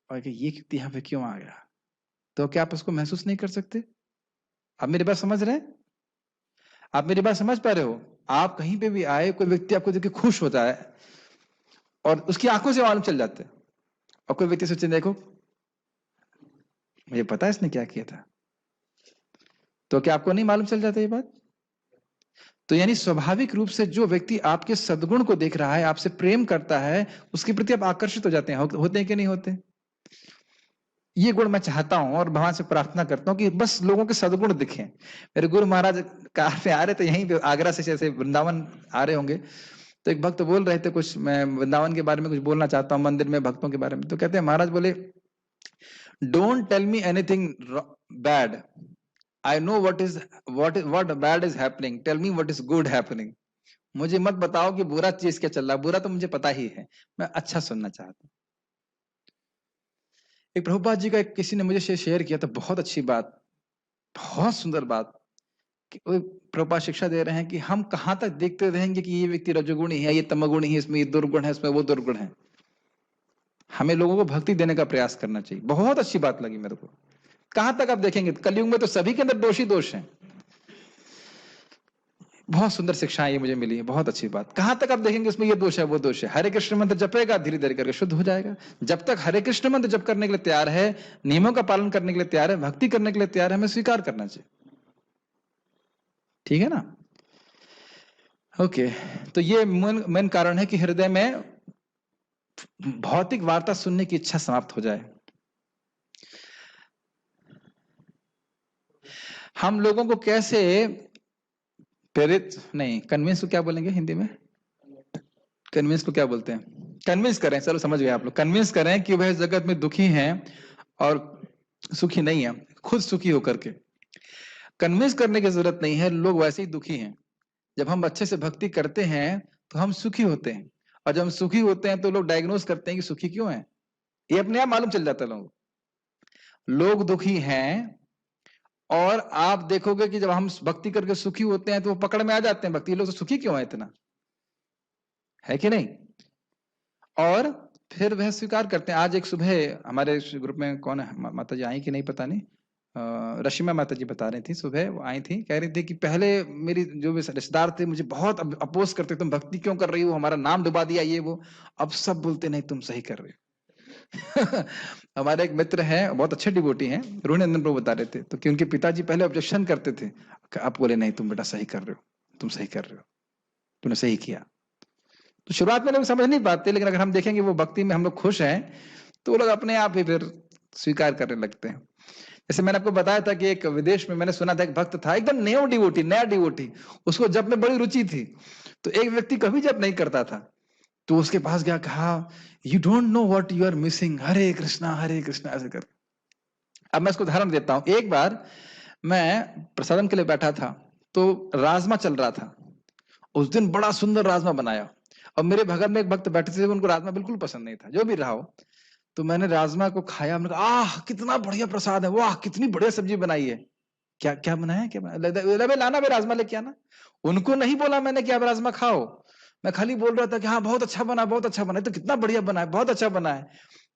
और कि ये व्यक्ति यहाँ पे क्यों आ गया, तो क्या आप उसको महसूस नहीं कर सकते? आप मेरी बात समझ रहे हैं? आप मेरी बात समझ पा रहे हो? आप कहीं पे भी आए, कोई व्यक्ति आपको देख के खुश होता है और उसकी आंखों से मालूम चल जाते हैं, और कोई व्यक्ति सोचे देखो मुझे पता है इसने क्या किया था, तो क्या आपको नहीं मालूम चल जाता ये बात? तो यानी स्वाभाविक रूप से जो व्यक्ति आपके सद्गुण को देख रहा है, आपसे प्रेम करता है, उसके प्रति आप आकर्षित हो जाते हैं। होते हैं कि नहीं होते? ये गुण मैं चाहता हूं और भगवान से प्रार्थना करता हूं कि बस लोगों के सद्गुण दिखें। मेरे गुरु महाराज कार पे आ रहे थे, यहीं पे आगरा से जैसे वृंदावन आ रहे होंगे, तो एक भक्त बोल रहे थे कुछ, मैं वृंदावन के बारे में कुछ बोलना चाहता हूँ, मंदिर में भक्तों के बारे में। तो कहते हैं महाराज बोले, don't tell me anything bad, I know what bad is happening, tell me what is good happening. मुझे मत बताओ कि बुरा चीज क्या चल रहा है, बुरा तो मुझे पता ही है, मैं अच्छा सुनना चाहता हूँ। एक प्रभुपाद जी का किसी ने मुझे शेयर किया था, बहुत अच्छी बात, बहुत सुंदर बात, कि प्रभुपाद शिक्षा दे रहे हैं कि हम कहां तक देखते रहेंगे कि ये व्यक्ति रजोगुणी है, ये तमोगुणी है, इसमें ये दुर्गुण है, इसमें वो दुर्गुण है। हमें लोगों को भक्ति देने का प्रयास करना चाहिए। बहुत अच्छी बात लगी मेरे को। कहां तक आप देखेंगे? कलयुग में तो सभी के अंदर दोष ही दोष हैं। बहुत सुंदर शिक्षाएं ये मुझे मिली है, बहुत अच्छी बात। कहां तक आप देखेंगे उसमें ये दोष है वो दोष है? हरे कृष्ण मंत्र जपेगा, धीरे धीरे करके शुद्ध हो जाएगा। जब तक हरे कृष्ण मंत्र जप करने के लिए तैयार है, नियमों का पालन करने के लिए तैयार है, भक्ति करने के लिए तैयार है, हमें स्वीकार करना चाहिए। ठीक है ना? ओके, तो ये मेन कारण है कि हृदय में भौतिक वार्ता सुनने की इच्छा समाप्त हो जाए। हम लोगों को कैसे प्रेरित नहीं, कन्विंस को क्या बोलेंगे हिंदी में? कन्विंस को क्या बोलते हैं? कन्विंस करें, चलो समझ गए आप लोग। कन्विंस करें कि वह जगत में दुखी हैं और सुखी नहीं है, खुद सुखी होकर के। कन्विंस करने की जरूरत नहीं है, लोग वैसे ही दुखी हैं। जब हम अच्छे से भक्ति करते हैं तो हम सुखी होते हैं, और जब हम सुखी होते हैं तो लोग डायग्नोस करते हैं कि सुखी क्यों है, ये अपने आप मालूम चल जाता है लोगों को। लोग दुखी हैं, और आप देखोगे कि जब हम भक्ति करके सुखी होते हैं तो वो पकड़ में आ जाते हैं, भक्ति ये लोग तो सुखी क्यों है इतना, है कि नहीं? और फिर वह स्वीकार करते हैं। आज एक सुबह हमारे ग्रुप में कौन है, माता जी आई कि नहीं पता नहीं, रशिमा माता जी बता रही थी, सुबह वो आई थी, कह रही थी कि पहले मेरी जो भी रिश्तेदार थे मुझे बहुत अपोज करते, तुम भक्ति क्यों कर रही हो, हमारा नाम डुबा दिया ये वो। अब सब बोलते नहीं तुम सही कर रहे हो। हमारे एक मित्र हैं, बहुत अच्छे डिवोटी हैं, रोहिणी प्रभु बता रहे थे, तो कि उनके पिताजी पहले ऑब्जेक्शन करते थे, आप बोले नहीं तुम बेटा सही कर रहे हो, तुम सही कर रहे हो, तुमने सही किया। तो शुरुआत में लोग समझ नहीं पाते, लेकिन अगर हम देखेंगे वो भक्ति में हम लोग खुश हैं तो वो लोग अपने आप ही फिर स्वीकार करने लगते हैं। जैसे मैंने आपको बताया था कि एक विदेश में मैंने सुना था, एक भक्त था एकदम नया डिवोटी, उसको जप में बड़ी रुचि थी। तो एक व्यक्ति कभी जप नहीं करता था, तो उसके पास गया, कहा you don't know what you are missing, Hare Krishna ऐसे कर। अब मैं इसको उदाहरण देता हूं। एक बार मैं प्रसादम के लिए बैठा था, तो राजमा चल रहा था। उस दिन बड़ा सुंदर राजमा बनाया, और मेरे बगल में एक भक्त बैठे थे, उनको राजमा बिल्कुल पसंद नहीं था, जो भी रहा हो। तो मैंने राजमा को खाया, मैंने कहा आह कितना बढ़िया प्रसाद है, वाह कितनी बढ़िया सब्जी बनाई है। क्या क्या बनाया, क्या बनाया, लाना बे राजमा लेके आना। उनको नहीं बोला मैंने कि आप राजमा खाओ, मैं खाली बोल रहा था कि हाँ बहुत अच्छा बना, बहुत अच्छा बना, तो कितना बढ़िया बना है, बहुत अच्छा बना है।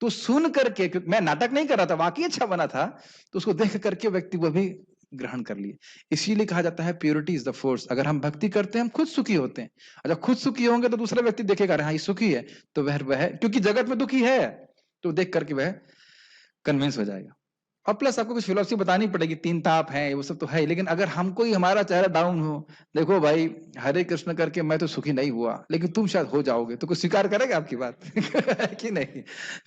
तो सुन करके, क्योंकि मैं नाटक नहीं कर रहा था, वाकई अच्छा बना था, तो उसको देख करके व्यक्ति वो भी ग्रहण कर लिए। इसीलिए कहा जाता है प्योरिटी इज द फोर्स। अगर हम भक्ति करते हैं हम खुद सुखी होते हैं, और जब खुद सुखी होंगे तो दूसरा व्यक्ति देखेगा हाँ ये सुखी है, तो वह क्योंकि जगत में दुखी है, तो देख करके वह कन्विंस हो जाएगा। और प्लस आपको कुछ फिलोसफी बतानी पड़ेगी, तीन ताप हैं वो सब तो है, लेकिन अगर हमको ही हमारा चेहरा डाउन हो, देखो भाई हरे कृष्ण करके मैं तो सुखी नहीं हुआ, लेकिन तुम शायद हो जाओगे, तो कोई स्वीकार करेगा आपकी बात कि नहीं?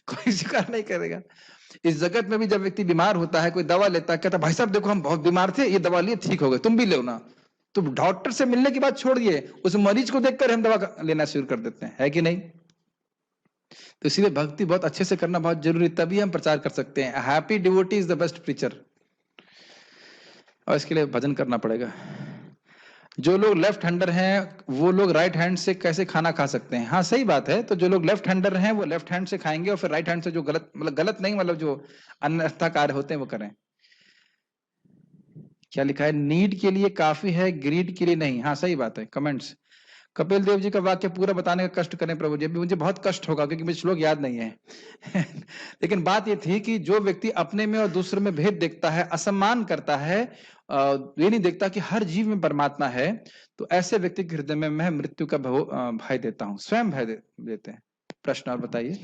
कोई स्वीकार नहीं करेगा। इस जगत में भी जब व्यक्ति बीमार होता है, कोई दवा लेता है, कहता भाई साहब देखो हम बहुत बीमार थे, ये दवा लिए ठीक हो गए, तुम भी लो ना। तो डॉक्टर से मिलने की बात छोड़िए, उस मरीज को देखकर हम दवा लेना शुरू कर देते हैं, है कि नहीं? तो इसीलिए भक्ति बहुत अच्छे से करना बहुत जरूरी, तभी हम प्रचार कर सकते हैं। Happy devotee is the best preacher. और इसके लिए भजन करना पड़ेगा। जो लोग लेफ्ट हैंडर हैं वो लोग राइट हैंड से कैसे खाना खा सकते हैं? हाँ सही बात है। तो जो लोग लेफ्ट हैंडर हैं वो लेफ्ट हैंड से खाएंगे, और फिर राइट हैंड से जो गलत, मतलब गलत नहीं, मतलब जो अन्यथा कार्य होते हैं वो करें। क्या लिखा है? नीड के लिए काफी है, ग्रीड के लिए नहीं। हाँ सही बात है। कमेंट्स। कपिल देव जी का वाक्य पूरा बताने का कष्ट करें प्रभु जी। अभी मुझे बहुत कष्ट होगा क्योंकि मुझे श्लोक याद नहीं है लेकिन बात ये थी कि जो व्यक्ति अपने में और दूसरे में भेद देखता है, असम्मान करता है, ये नहीं देखता कि हर जीव में परमात्मा है, तो ऐसे व्यक्ति के हृदय में मैं मृत्यु का भय देता हूँ, स्वयं भय देते हैं। प्रश्न और बताइए।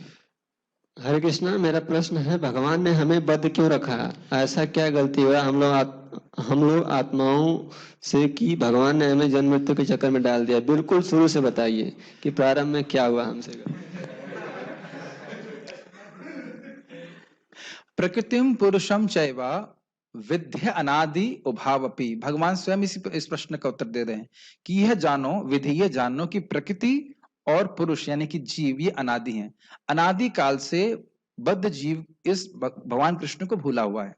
हरे कृष्णा, मेरा प्रश्न है, भगवान ने हमें बद्ध क्यों रखा? ऐसा क्या गलती हुआ हम लोग आत्माओं से कि भगवान ने हमें जन्म मृत्यु के चक्कर में डाल दिया? बिल्कुल शुरू से बताइए कि प्रारंभ में क्या हुआ हमसे। प्रकृतिम पुरुषम चैवा विद्य अनादि उभावपि। भगवान स्वयं इस प्रश्न का उत्तर दे रहे हैं कि यह जानो, विधि यह जानो कि प्रकृति और पुरुष यानी कि जीव ये अनादि हैं। अनादि काल से बद्ध जीव इस भगवान कृष्ण को भूला हुआ है।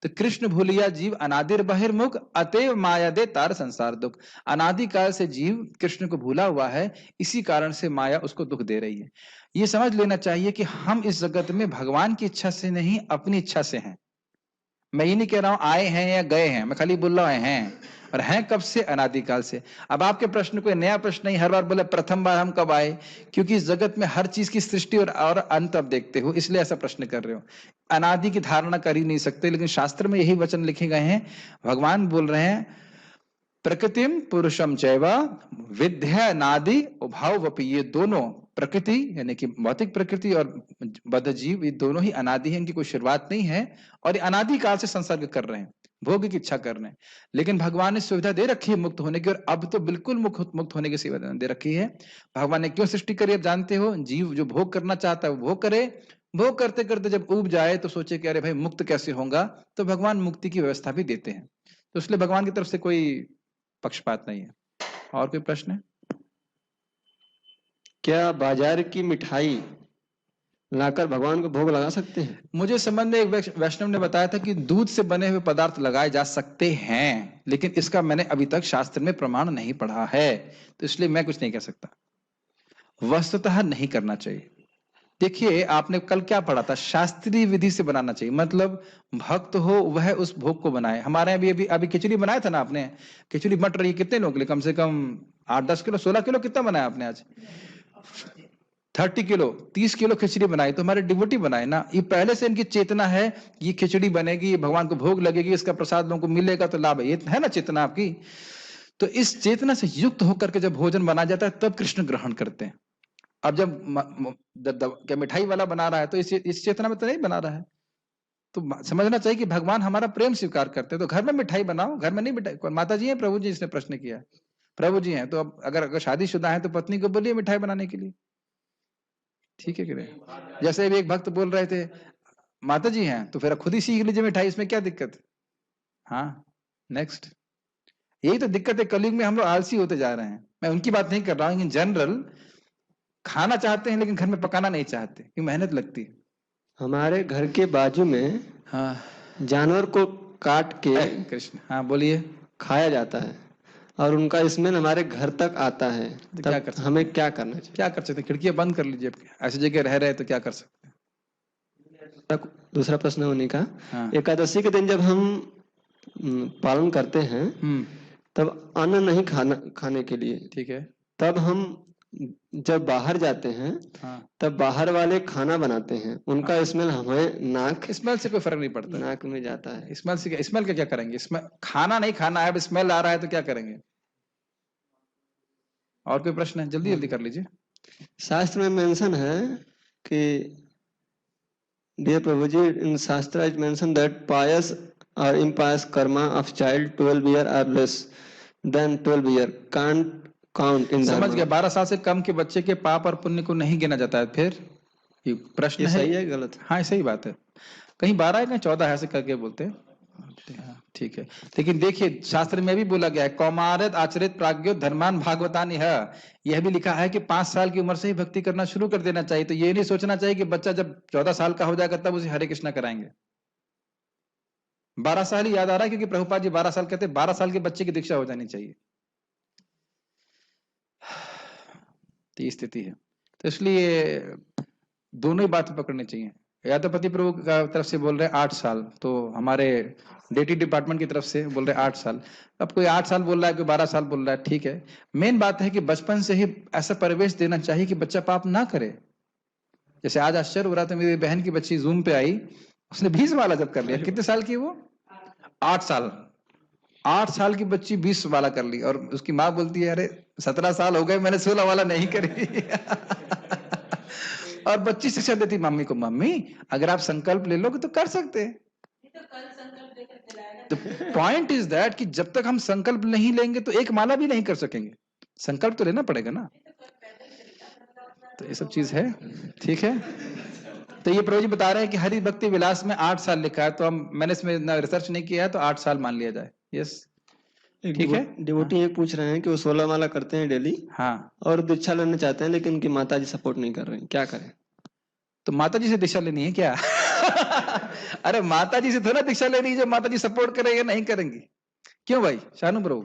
तो कृष्ण भूलिया जीव अनादिर बहिर्मुख अतएव माया दे तार संसार दुख। अनादि काल से जीव कृष्ण को भूला हुआ है, इसी कारण से माया उसको दुख दे रही है। ये समझ लेना चाहिए कि हम इस जगत में भगवान की इच्छा से नहीं, अपनी इच्छा से हैं। मैं ये नहीं कह रहा हूं आए हैं या गए हैं, मैं खाली बोल रहा हूं हैं। और हैं कब से? अनादिकाल से। अब आपके प्रश्न कोई नया प्रश्न नहीं, हर बार बोले प्रथम बार हम कब आए, क्योंकि इस जगत में हर चीज की सृष्टि और अंत अब देखते हो, इसलिए ऐसा प्रश्न कर रहे हो। अनादि की धारणा कर ही नहीं सकते, लेकिन शास्त्र में यही वचन लिखे गए हैं। भगवान बोल रहे हैं प्रकृतिम पुरुषम चैवा विद्या नादि उभावपि। ये दोनों प्रकृति यानी कि भौतिक प्रकृति और बद्ध जीव, ये दोनों ही अनादि हैं, इनकी कोई शुरुआत नहीं है, और अनादि काल से संसर्ग कर रहे हैं, भोग की इच्छा कर रहे हैं। लेकिन भगवान ने सुविधा दे रखी है मुक्त होने की, और अब तो बिल्कुल मुक्त होने की सुविधा दे रखी है। भगवान ने क्यों सृष्टि करी अब जानते हो? जीव जो भोग करना चाहता है वो भोग करे, भोग करते करते जब उब जाए तो सोचे कि अरे भाई मुक्त कैसे होगा, तो भगवान मुक्ति की व्यवस्था भी देते हैं। तो इसलिए भगवान की तरफ से कोई पक्षपात नहीं है। और कोई प्रश्न है? क्या बाजार की मिठाई लाकर भगवान को भोग लगा सकते हैं? मुझे संबंध में एक वैष्णव ने बताया था कि दूध से बने हुए पदार्थ लगाए जा सकते हैं, लेकिन इसका मैंने अभी तक शास्त्र में प्रमाण नहीं पढ़ा है, तो इसलिए मैं कुछ नहीं कह सकता। वस्तुतः नहीं करना चाहिए। देखिए आपने कल क्या पढ़ा था? शास्त्रीय विधि से बनाना चाहिए, मतलब भक्त हो वह उस भोग को बनाए। हमारे यहाँ अभी खिचड़ी बनाया था ना आपने, खिचड़ी बट रही है कितने लोगों के लिए? कम से कम 8-10 किलो, 16 किलो, कितना बनाया आपने आज? 30 किलो, 30 किलो खिचड़ी बनाई, तो हमारे डिवोटी बनाए ना। ये पहले से इनकी चेतना है, ये खिचड़ी बनेगी, भगवान को भोग लगेगी, इसका प्रसाद लोगों को मिलेगा तो लाभ है, ये है ना चेतना आपकी। तो इस चेतना से युक्त होकर के जब भोजन बना जाता है तब कृष्ण ग्रहण करते हैं। अब जब क्या मिठाई वाला बना रहा है तो इस चेतना में तो नहीं बना रहा है। तो समझना चाहिए कि भगवान हमारा प्रेम स्वीकार करते हैं। तो घर में मिठाई बनाओ, घर में नहीं मिठाई। कौन माता जी है? प्रभु जी इसने प्रश्न किया। प्रभु जी हैं, तो अब अगर शादीशुदा है तो पत्नी को बोलिए मिठाई बनाने के लिए, ठीक है कि नहीं? जैसे भी एक भक्त बोल रहे थे माता जी हैं तो फिर खुद ही सीख लीजिए मिठाई, इसमें क्या दिक्कत? हाँ नेक्स्ट। यही तो दिक्कत है, कलयुग में हम लोग आलसी होते जा रहे हैं। मैं उनकी बात नहीं कर रहा हूँ, लेकिन जनरल खाना चाहते हैं लेकिन घर में पकाना नहीं चाहते, क्योंकि मेहनत लगती है। हमारे घर के बाजू में हाँ जानवर को काट के कृष्ण, हाँ बोलिए। खाया जाता है और उनका स्मेल हमारे घर तक आता है, तो क्या कर सकते? हमें क्या करना चाहिए? क्या कर सकते? खिड़कियां बंद कर लीजिए, ऐसी जगह रह रहे तो क्या कर सकते हैं? दूसरा प्रश्न उन्हीं का। हाँ। एकादशी के दिन जब हम पालन करते हैं, तब अन्न नहीं खाने के लिए, ठीक है। तब हम जब बाहर जाते हैं हाँ। तब बाहर वाले खाना बनाते हैं, उनका स्मेल हमें स्मेल से कोई फर्क नहीं पड़ता, नाक में जाता है। स्मेल का क्या करेंगे? खाना नहीं खाना है, अब स्मेल आ रहा है तो क्या करेंगे? और कोई प्रश्न है? जल्दी जल्दी कर लीजिए। शास्त्र में मेंशन है कि डियर प्रभु जी, इन शास्त्र is mention that pious or impious karma of child 12 year or less than 12 year can't count in समझ dharma। गया, 12 साल से कम के बच्चे के पाप और पुण्य को नहीं गिना जाता है। फिर ये प्रश्न ये है, सही है गलत? हाँ सही बात है। कहीं 12 है कहीं 14 है, ऐसे करके बोलते हैं। हाँ, ठीक है। लेकिन देखिए शास्त्र में भी बोला गया है, कौमारत आचरित प्राज्ञो धर्मान भागवतान, यह भी लिखा है कि 5 साल की उम्र से ही भक्ति करना शुरू कर देना चाहिए। तो ये नहीं सोचना चाहिए कि बच्चा जब 14 साल का हो जाएगा तब उसे हरे कृष्णा कराएंगे। 12 साल ही याद आ रहा है क्योंकि प्रभुपाद जी 12 साल कहते हैं, 12 साल के बच्चे की दीक्षा हो जानी चाहिए। तो ये स्थिति है। तो इसलिए दोनों ही बातें पकड़नी चाहिए। या तो पति प्रभु का तरफ से बोल रहे हैं 8 साल, तो हमारे डेटी डिपार्टमेंट की तरफ से बोल रहे हैं 8 साल। अब कोई 8 साल बोल रहा है, कोई 12 साल बोल रहा है, ठीक है। मेन बात है कि बचपन से ही ऐसा परिवेश देना चाहिए कि बच्चा पाप ना करे। जैसे आज आश्चर्य हो रहा था, मेरी बहन की बच्ची जूम पे आई, उसने 20 वाला जब कर लिया। कितने साल की वो? 8 साल। 8 साल की बच्ची 20 वाला कर ली, और उसकी माँ बोलती है अरे 17 साल हो गए, मैंने 16 वाला नहीं करी। और बच्ची शिक्षा देती मम्मी को, मम्मी अगर आप संकल्प ले लोगे तो कर सकते हैं। तो पॉइंट इज दैट कि जब तक हम संकल्प नहीं लेंगे तो एक माला भी नहीं कर सकेंगे। संकल्प तो लेना पड़ेगा ना। तो ये सब चीज है, ठीक है। तो ये प्रभु जी बता रहे हैं कि हरि भक्ति विलास में 8 साल लिखा है, तो हम मैंने इसमें ना रिसर्च नहीं किया है, तो 8 साल मान लिया जाए। यस, ठीक है। डिवोटी ये पूछ रहे हैं कि वो 16 माला करते हैं डेली, हाँ, और दीक्षा लेना चाहते हैं, लेकिन उनकी माता जी सपोर्ट नहीं कर रहे हैं, क्या करें? तो माता जी से दीक्षा लेनी है क्या? अरे माता जी से थोड़ा दीक्षा लेनी है, जो माता जी सपोर्ट करेंगे नहीं करेंगी। क्यों भाई शानू प्रभु?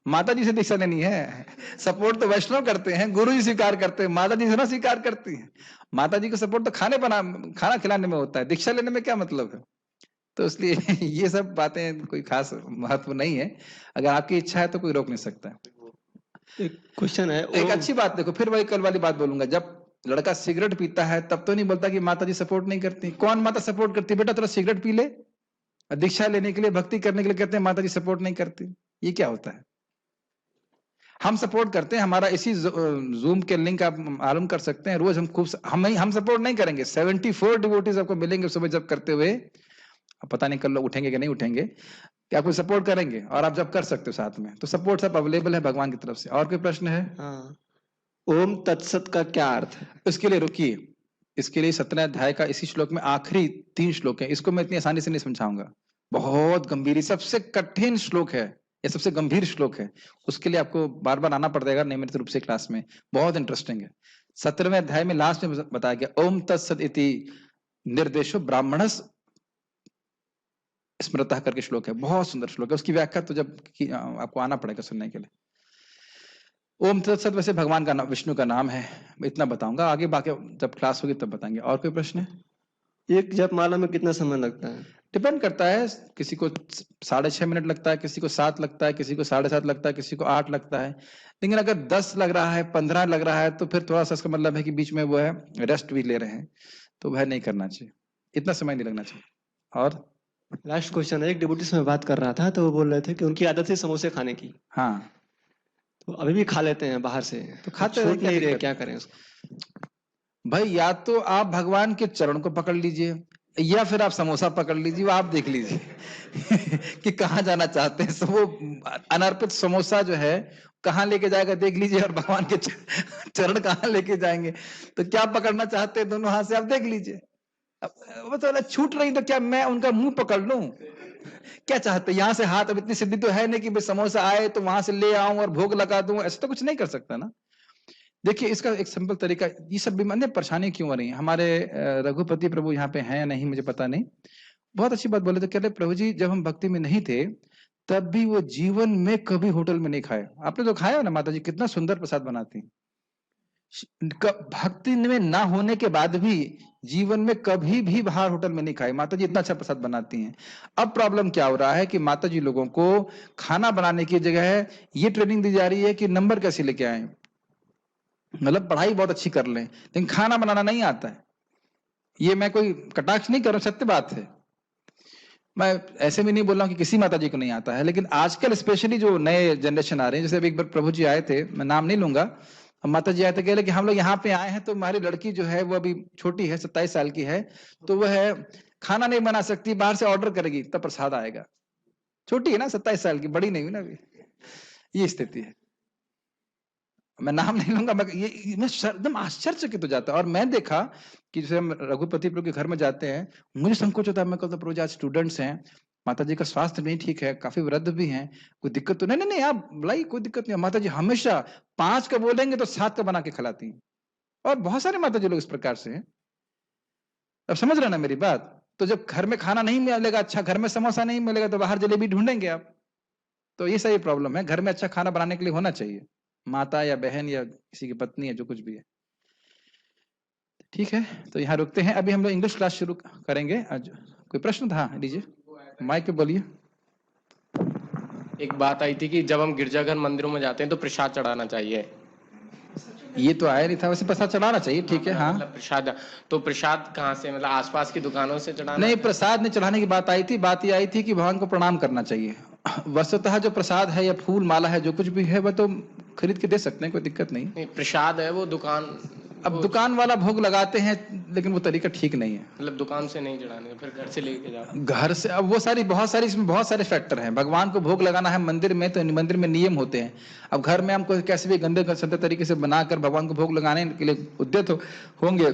माता जी से दीक्षा लेनी है। सपोर्ट तो वैष्णव करते हैं, गुरु जी स्वीकार करते हैं, माता जी से ना स्वीकार करती हैं। माता जी को सपोर्ट तो खाना खिलाने में होता है, दीक्षा लेने में क्या मतलब है? तो इसलिए ये सब बातें कोई खास महत्व नहीं है। अगर आपकी इच्छा है तो कोई रोक नहीं सकता है। एक क्वेश्चन है, एक अच्छी बात देखो, फिर वही कल वाली बात बोलूंगा, जब लड़का सिगरेट पीता है तब तो नहीं बोलता कि माता जी सपोर्ट नहीं करती। कौन माता सपोर्ट करती? बेटा थोड़ा सिगरेट पी ले, दीक्षा लेने के लिए, भक्ति करने के लिए कहते हैं माता जी सपोर्ट नहीं करती। ये क्या होता है? हम सपोर्ट करते हैं। हमारा इसी जूम के लिंक आप मालूम कर सकते हैं, रोज हम खूब हम सपोर्ट नहीं करेंगे। 74 डिवोटीज आपको मिलेंगे सुबह जब करते हुए। अब पता नहीं कल लोग उठेंगे कि नहीं उठेंगे, कि आपको सपोर्ट करेंगे, और आप जब कर सकते हो साथ में, तो सपोर्ट सब अवेलेबल है भगवान की तरफ से। और कोई प्रश्न है? हाँ, ओम तत्सत का क्या अर्थ है? इसके लिए रुकिए, इसके लिए 17 अध्याय का इसी श्लोक में आखिरी 3 श्लोक है। इसको मैं इतनी आसानी से नहीं समझाऊंगा, बहुत गंभीर, सबसे कठिन श्लोक है, ये सबसे गंभीर श्लोक है। उसके लिए आपको बार बार आना पड़ेगा नियमित रूप से क्लास में, बहुत इंटरेस्टिंग है। 17वें अध्याय में लास्ट में बताया गया ओम तत्सत इति निर्देशो ब्राह्मणस स्मृतः करके श्लोक है, बहुत सुंदर श्लोक है। उसकी व्याख्या तो जब आपको आना पड़ेगा सुनने के लिए। ओम तत्सत वैसे भगवान का नाम, विष्णु का नाम है, इतना बताऊंगा आगे, बाकी जब क्लास होगी तब बताएंगे। और कोई प्रश्न है? एक जप माला में कितना समय लगता है? डिपेंड करता है, किसी को 6.5 मिनट लगता है, किसी को 7 लगता है, किसी को 7.5 लगता है, किसी को 8 लगता है। लेकिन अगर 10 लग रहा है, 15 लग रहा है, तो फिर थोड़ा सा इसका मतलब है कि बीच में वो है रेस्ट भी ले रहे हैं, तो वह नहीं करना चाहिए, इतना समय नहीं लगना चाहिए। और लास्ट क्वेश्चन है, एक डिवोटी से मैं बात कर रहा था, तो वो बोल रहे थे कि उनकी आदत है समोसे खाने की। हाँ, तो अभी भी खा लेते हैं बाहर से, तो खाते छूट हैं, नहीं रहे, क्या करें उसको? भाई या तो आप भगवान के चरण को पकड़ लीजिए, या फिर आप समोसा पकड़ लीजिए, वो आप देख लीजिए कि कहाँ जाना चाहते हैं। सब वो अनर्पित समोसा जो है कहाँ लेके जाएगा देख लीजिए, और भगवान के चरण कहाँ लेके जाएंगे। तो क्या पकड़ना चाहते हैं, दोनों हाथ से आप देख लीजिए। अब तो छूट रही तो क्या मैं उनका मुंह पकड़ लूं? क्या चाहते हैं यहाँ से हाथ? अब इतनी सिद्धि तो है नहीं कि भाई समोसा आए तो वहां से ले आऊं और भोग लगा दूं, ऐसा तो कुछ नहीं कर सकता ना। देखिए इसका एक सिंपल तरीका, ये सब बीमारी परेशानी क्यों आ रही है? हमारे रघुपति प्रभु यहाँ पे हैं या नहीं मुझे पता नहीं, बहुत अच्छी बात बोले। तो कह रहे प्रभु जी जब हम भक्ति में नहीं थे तब भी वो जीवन में कभी होटल में नहीं खाए। आपने तो खाया ना, माता जी कितना सुंदर प्रसाद बनाती हैं। भक्ति में ना होने के बाद भी जीवन में कभी भी बाहर होटल में नहीं खाई। माता जी इतना अच्छा प्रसाद बनाती हैं। अब प्रॉब्लम क्या हो रहा है कि माता जी लोगों को खाना बनाने की जगह ये ट्रेनिंग दी जा रही है कि नंबर कैसे लेके आए, मतलब पढ़ाई बहुत अच्छी कर लें लेकिन खाना बनाना नहीं आता है। ये मैं कोई कटाक्ष नहीं कर रहा, सत्य बात है। मैं ऐसे भी नहीं बोल रहा हूँ कि किसी माता जी को नहीं आता है, लेकिन आजकल स्पेशली जो नए जनरेशन आ रहे हैं, जैसे अभी एक बार प्रभु जी आए थे, मैं नाम नहीं लूंगा, माता जी आए थे, कह रहे कि हम लोग यहाँ पे आए हैं तो हमारी लड़की जो है वो अभी छोटी है, 27 साल की है, तो वह खाना नहीं बना सकती, बाहर से ऑर्डर करेगी तब प्रसाद आएगा। छोटी है ना, 27 साल की, बड़ी नहीं हुई ना अभी। ये स्थिति है। मैं नाम नहीं लूंगा, मैं एकदम आश्चर्यचकित हो जाता है। और मैं देखा कि जैसे हम रघुपति प्रभु के घर में जाते हैं, मुझे संकोच होता है। मैं कहता प्रभु जी आज स्टूडेंट्स हैं, माता जी का स्वास्थ्य नहीं ठीक है, काफी वृद्ध भी हैं, कोई दिक्कत तो नहीं? नहीं नहीं आप बुलाई, कोई दिक्कत नहीं। माता जी हमेशा 5 का बोलेंगे तो 7 का बना के खिलाती हैं। और बहुत सारे माता जी लोग इस प्रकार से हैं। अब समझ रहे ना मेरी बात? तो जब घर में खाना नहीं मिलेगा, अच्छा घर में समोसा नहीं मिलेगा तो बाहर जलेबी ढूंढेंगे आप। तो ये सही प्रॉब्लम है। घर में अच्छा खाना बनाने के लिए होना चाहिए, माता या बहन या किसी की पत्नी है, जो कुछ भी है। ठीक है, तो यहाँ रुकते हैं। अभी हम लोग इंग्लिश क्लास शुरू करेंगे। आज कोई प्रश्न था? लीजिए माइक पे बोलिए। एक बात आई थी कि जब हम गिरजाघर मंदिरों में जाते हैं तो प्रसाद चढ़ाना चाहिए। ये तो आया नहीं था, वैसे प्रसाद चढ़ाना चाहिए, ठीक है। हाँ, मतलब प्रसाद, तो प्रसाद कहाँ से, मतलब आसपास की दुकानों से चढ़ाना? नहीं, प्रसाद नहीं चढ़ाने की बात आई थी। बात ये आई थी कि भगवान को प्रणाम करना चाहिए। वस्तुतः जो प्रसाद है या फूल माला है, जो कुछ भी है, वह तो खरीद के दे सकते हैं, कोई दिक्कत नहीं। नहीं, प्रसाद है वो दुकान, अब दुकान वाला भोग लगाते हैं, लेकिन वो तरीका ठीक नहीं है। मतलब दुकान से नहीं चढ़ाने, फिर घर से लेके जाओ। घर से, अब वो बहुत सारी इसमें बहुत सारे फैक्टर हैं। भगवान को भोग लगाना है मंदिर में, तो मंदिर में नियम होते हैं। अब घर में हम कोई कैसे भी गंदे संदे तरीके से बनाकर भगवान को भोग लगाने के लिए उद्यत होंगे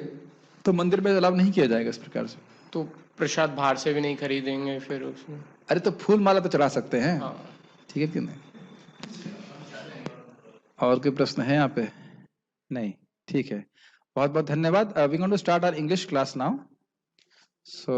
तो मंदिर में अलाउ नहीं किया जाएगा इस प्रकार से। तो प्रसाद बाहर से भी नहीं खरीदेंगे फिर उसमें? अरे तो फूल माला तो चढ़ा सकते हैं। हाँ। ठीक है कि नहीं? और कोई प्रश्न है यहाँ पे? नहीं, ठीक है। बहुत बहुत धन्यवाद। We going to start our English class now. So